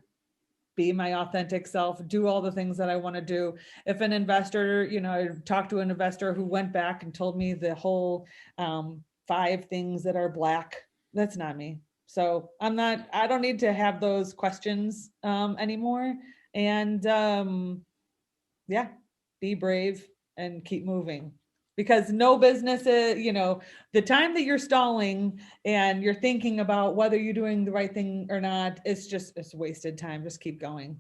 [SPEAKER 3] be my authentic self, do all the things that I want to do. If an investor, you know, I talked to an investor who went back and told me the whole 5 things that are black, that's not me. So I don't need to have those questions anymore. And be brave and keep moving, because no business is, you know, the time that you're stalling and you're thinking about whether you're doing the right thing or not, it's wasted time. Just keep going.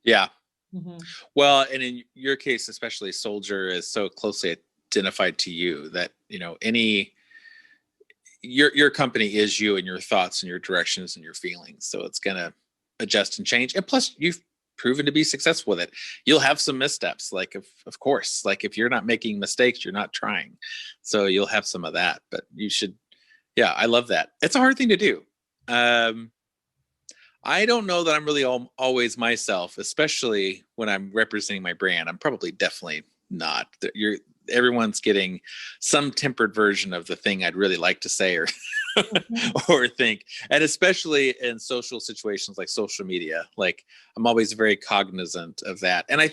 [SPEAKER 2] Yeah. Mm-hmm. Well, and in your case, especially, Souldier is so closely identified to you that, you know, your company is you and your thoughts and your directions and your feelings. So it's going to adjust and change. And plus you've proven to be successful with it. You'll have some missteps. Like, of course, like if you're not making mistakes, you're not trying. So you'll have some of that, but you should. Yeah. I love that. It's a hard thing to do. I don't know that I'm really always myself, especially when I'm representing my brand. I'm probably definitely not. Everyone's getting some tempered version of the thing I'd really like to say or or think. And especially in social situations like social media, like I'm always very cognizant of that. And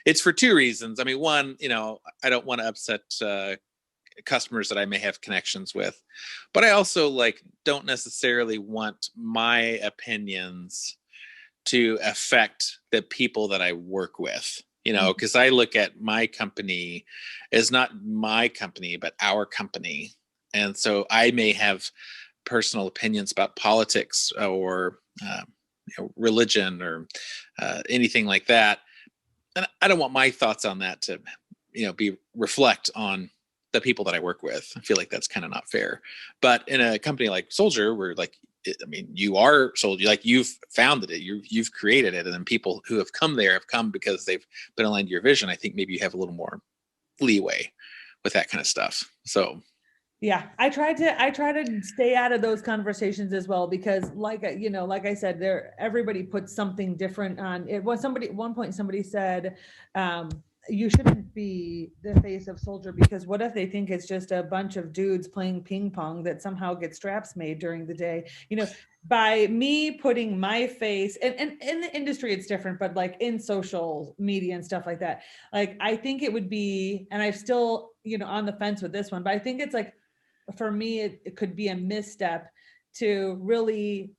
[SPEAKER 2] it's for 2 reasons. I mean, one, you know, I don't want to upset customers that I may have connections with, but I also like don't necessarily want my opinions to affect the people that I work with. You know, because I look at my company as not my company, but our company. And so I may have personal opinions about politics or religion or anything like that. And I don't want my thoughts on that to, you know, reflect on the people that I work with. I feel like that's kind of not fair. But in a company like Souldier, where like I mean, you are Souldier, like you've founded it, you've created it, and then people who have come there have come because they've been aligned to your vision. I think maybe you have a little more leeway with that kind of stuff. So
[SPEAKER 3] yeah, I try to stay out of those conversations as well, because like I said, everybody puts something different on it. Was somebody at one point somebody said, you shouldn't be the face of Souldier, because what if they think it's just a bunch of dudes playing ping pong that somehow get straps made during the day? By me putting my face, and in the industry it's different, but like in social media and stuff like that, like I think it would be, and I'm still on the fence with this one, but I think it's like, for me it could be a misstep to really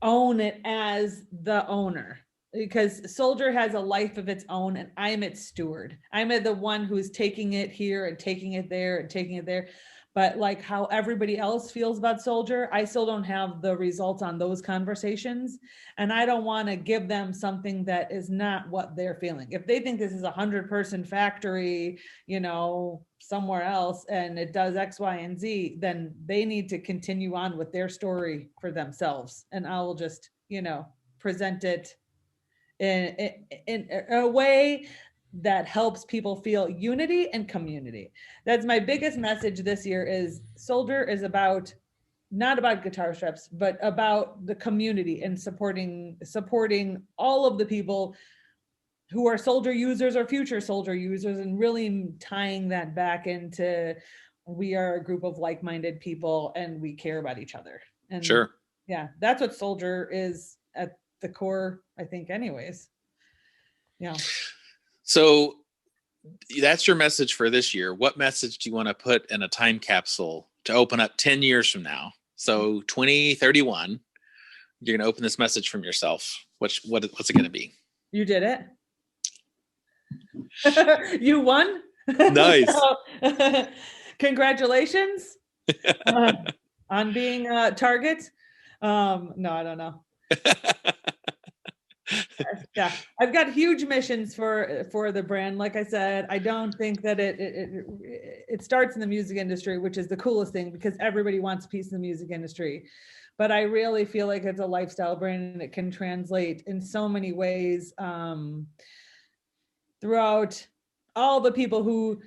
[SPEAKER 3] own it as the owner, because Souldier has a life of its own and I'm its steward. I'm the one who's taking it here and taking it there and taking it there. But like how everybody else feels about Souldier, I still don't have the results on those conversations. And I don't want to give them something that is not what they're feeling. If they think this is 100-person factory, somewhere else, and it does X, Y, and Z, then they need to continue on with their story for themselves. And I will just, present it in a way that helps people feel unity and community. That's my biggest message this year. Is Souldier is not about guitar straps, but about the community and supporting all of the people who are Souldier users or future Souldier users, and really tying that back into, we are a group of like-minded people and we care about each other. And
[SPEAKER 2] sure.
[SPEAKER 3] Yeah, that's what Souldier is at the core, I think, anyways. Yeah.
[SPEAKER 2] So that's your message for this year. What message do you want to put in a time capsule to open up 10 years from now? So 2031, you're going to open this message from yourself. What's it going to be?
[SPEAKER 3] You did it. You won.
[SPEAKER 2] Nice.
[SPEAKER 3] Congratulations on being a target. No, I don't know. Yeah, I've got huge missions for the brand. Like I said, I don't think that it starts in the music industry, which is the coolest thing, because everybody wants a piece of the music industry. But I really feel like it's a lifestyle brand, and it can translate in so many ways throughout all the people who,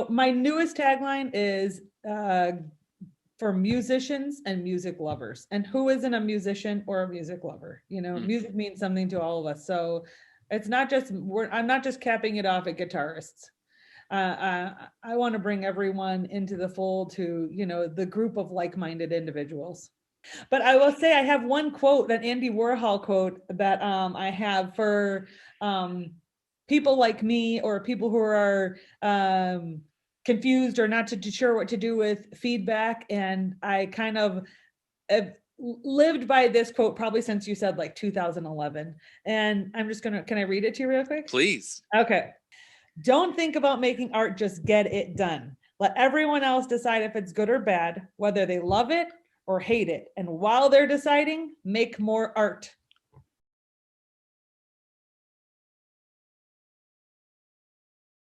[SPEAKER 3] my newest tagline is for musicians and music lovers. And who isn't a musician or a music lover? Music means something to all of us. So it's not just, I'm not just capping it off at guitarists. I want to bring everyone into the fold to, the group of like-minded individuals. But I will say I have one quote, an Andy Warhol quote that I have for people like me, or people who are confused or not too sure what to do with feedback. And I kind of have lived by this quote probably since you said like 2011. And I'm just can I read it to you real quick?
[SPEAKER 2] Please.
[SPEAKER 3] Okay. Don't think about making art, just get it done. Let everyone else decide if it's good or bad, whether they love it or hate it. And while they're deciding, make more art.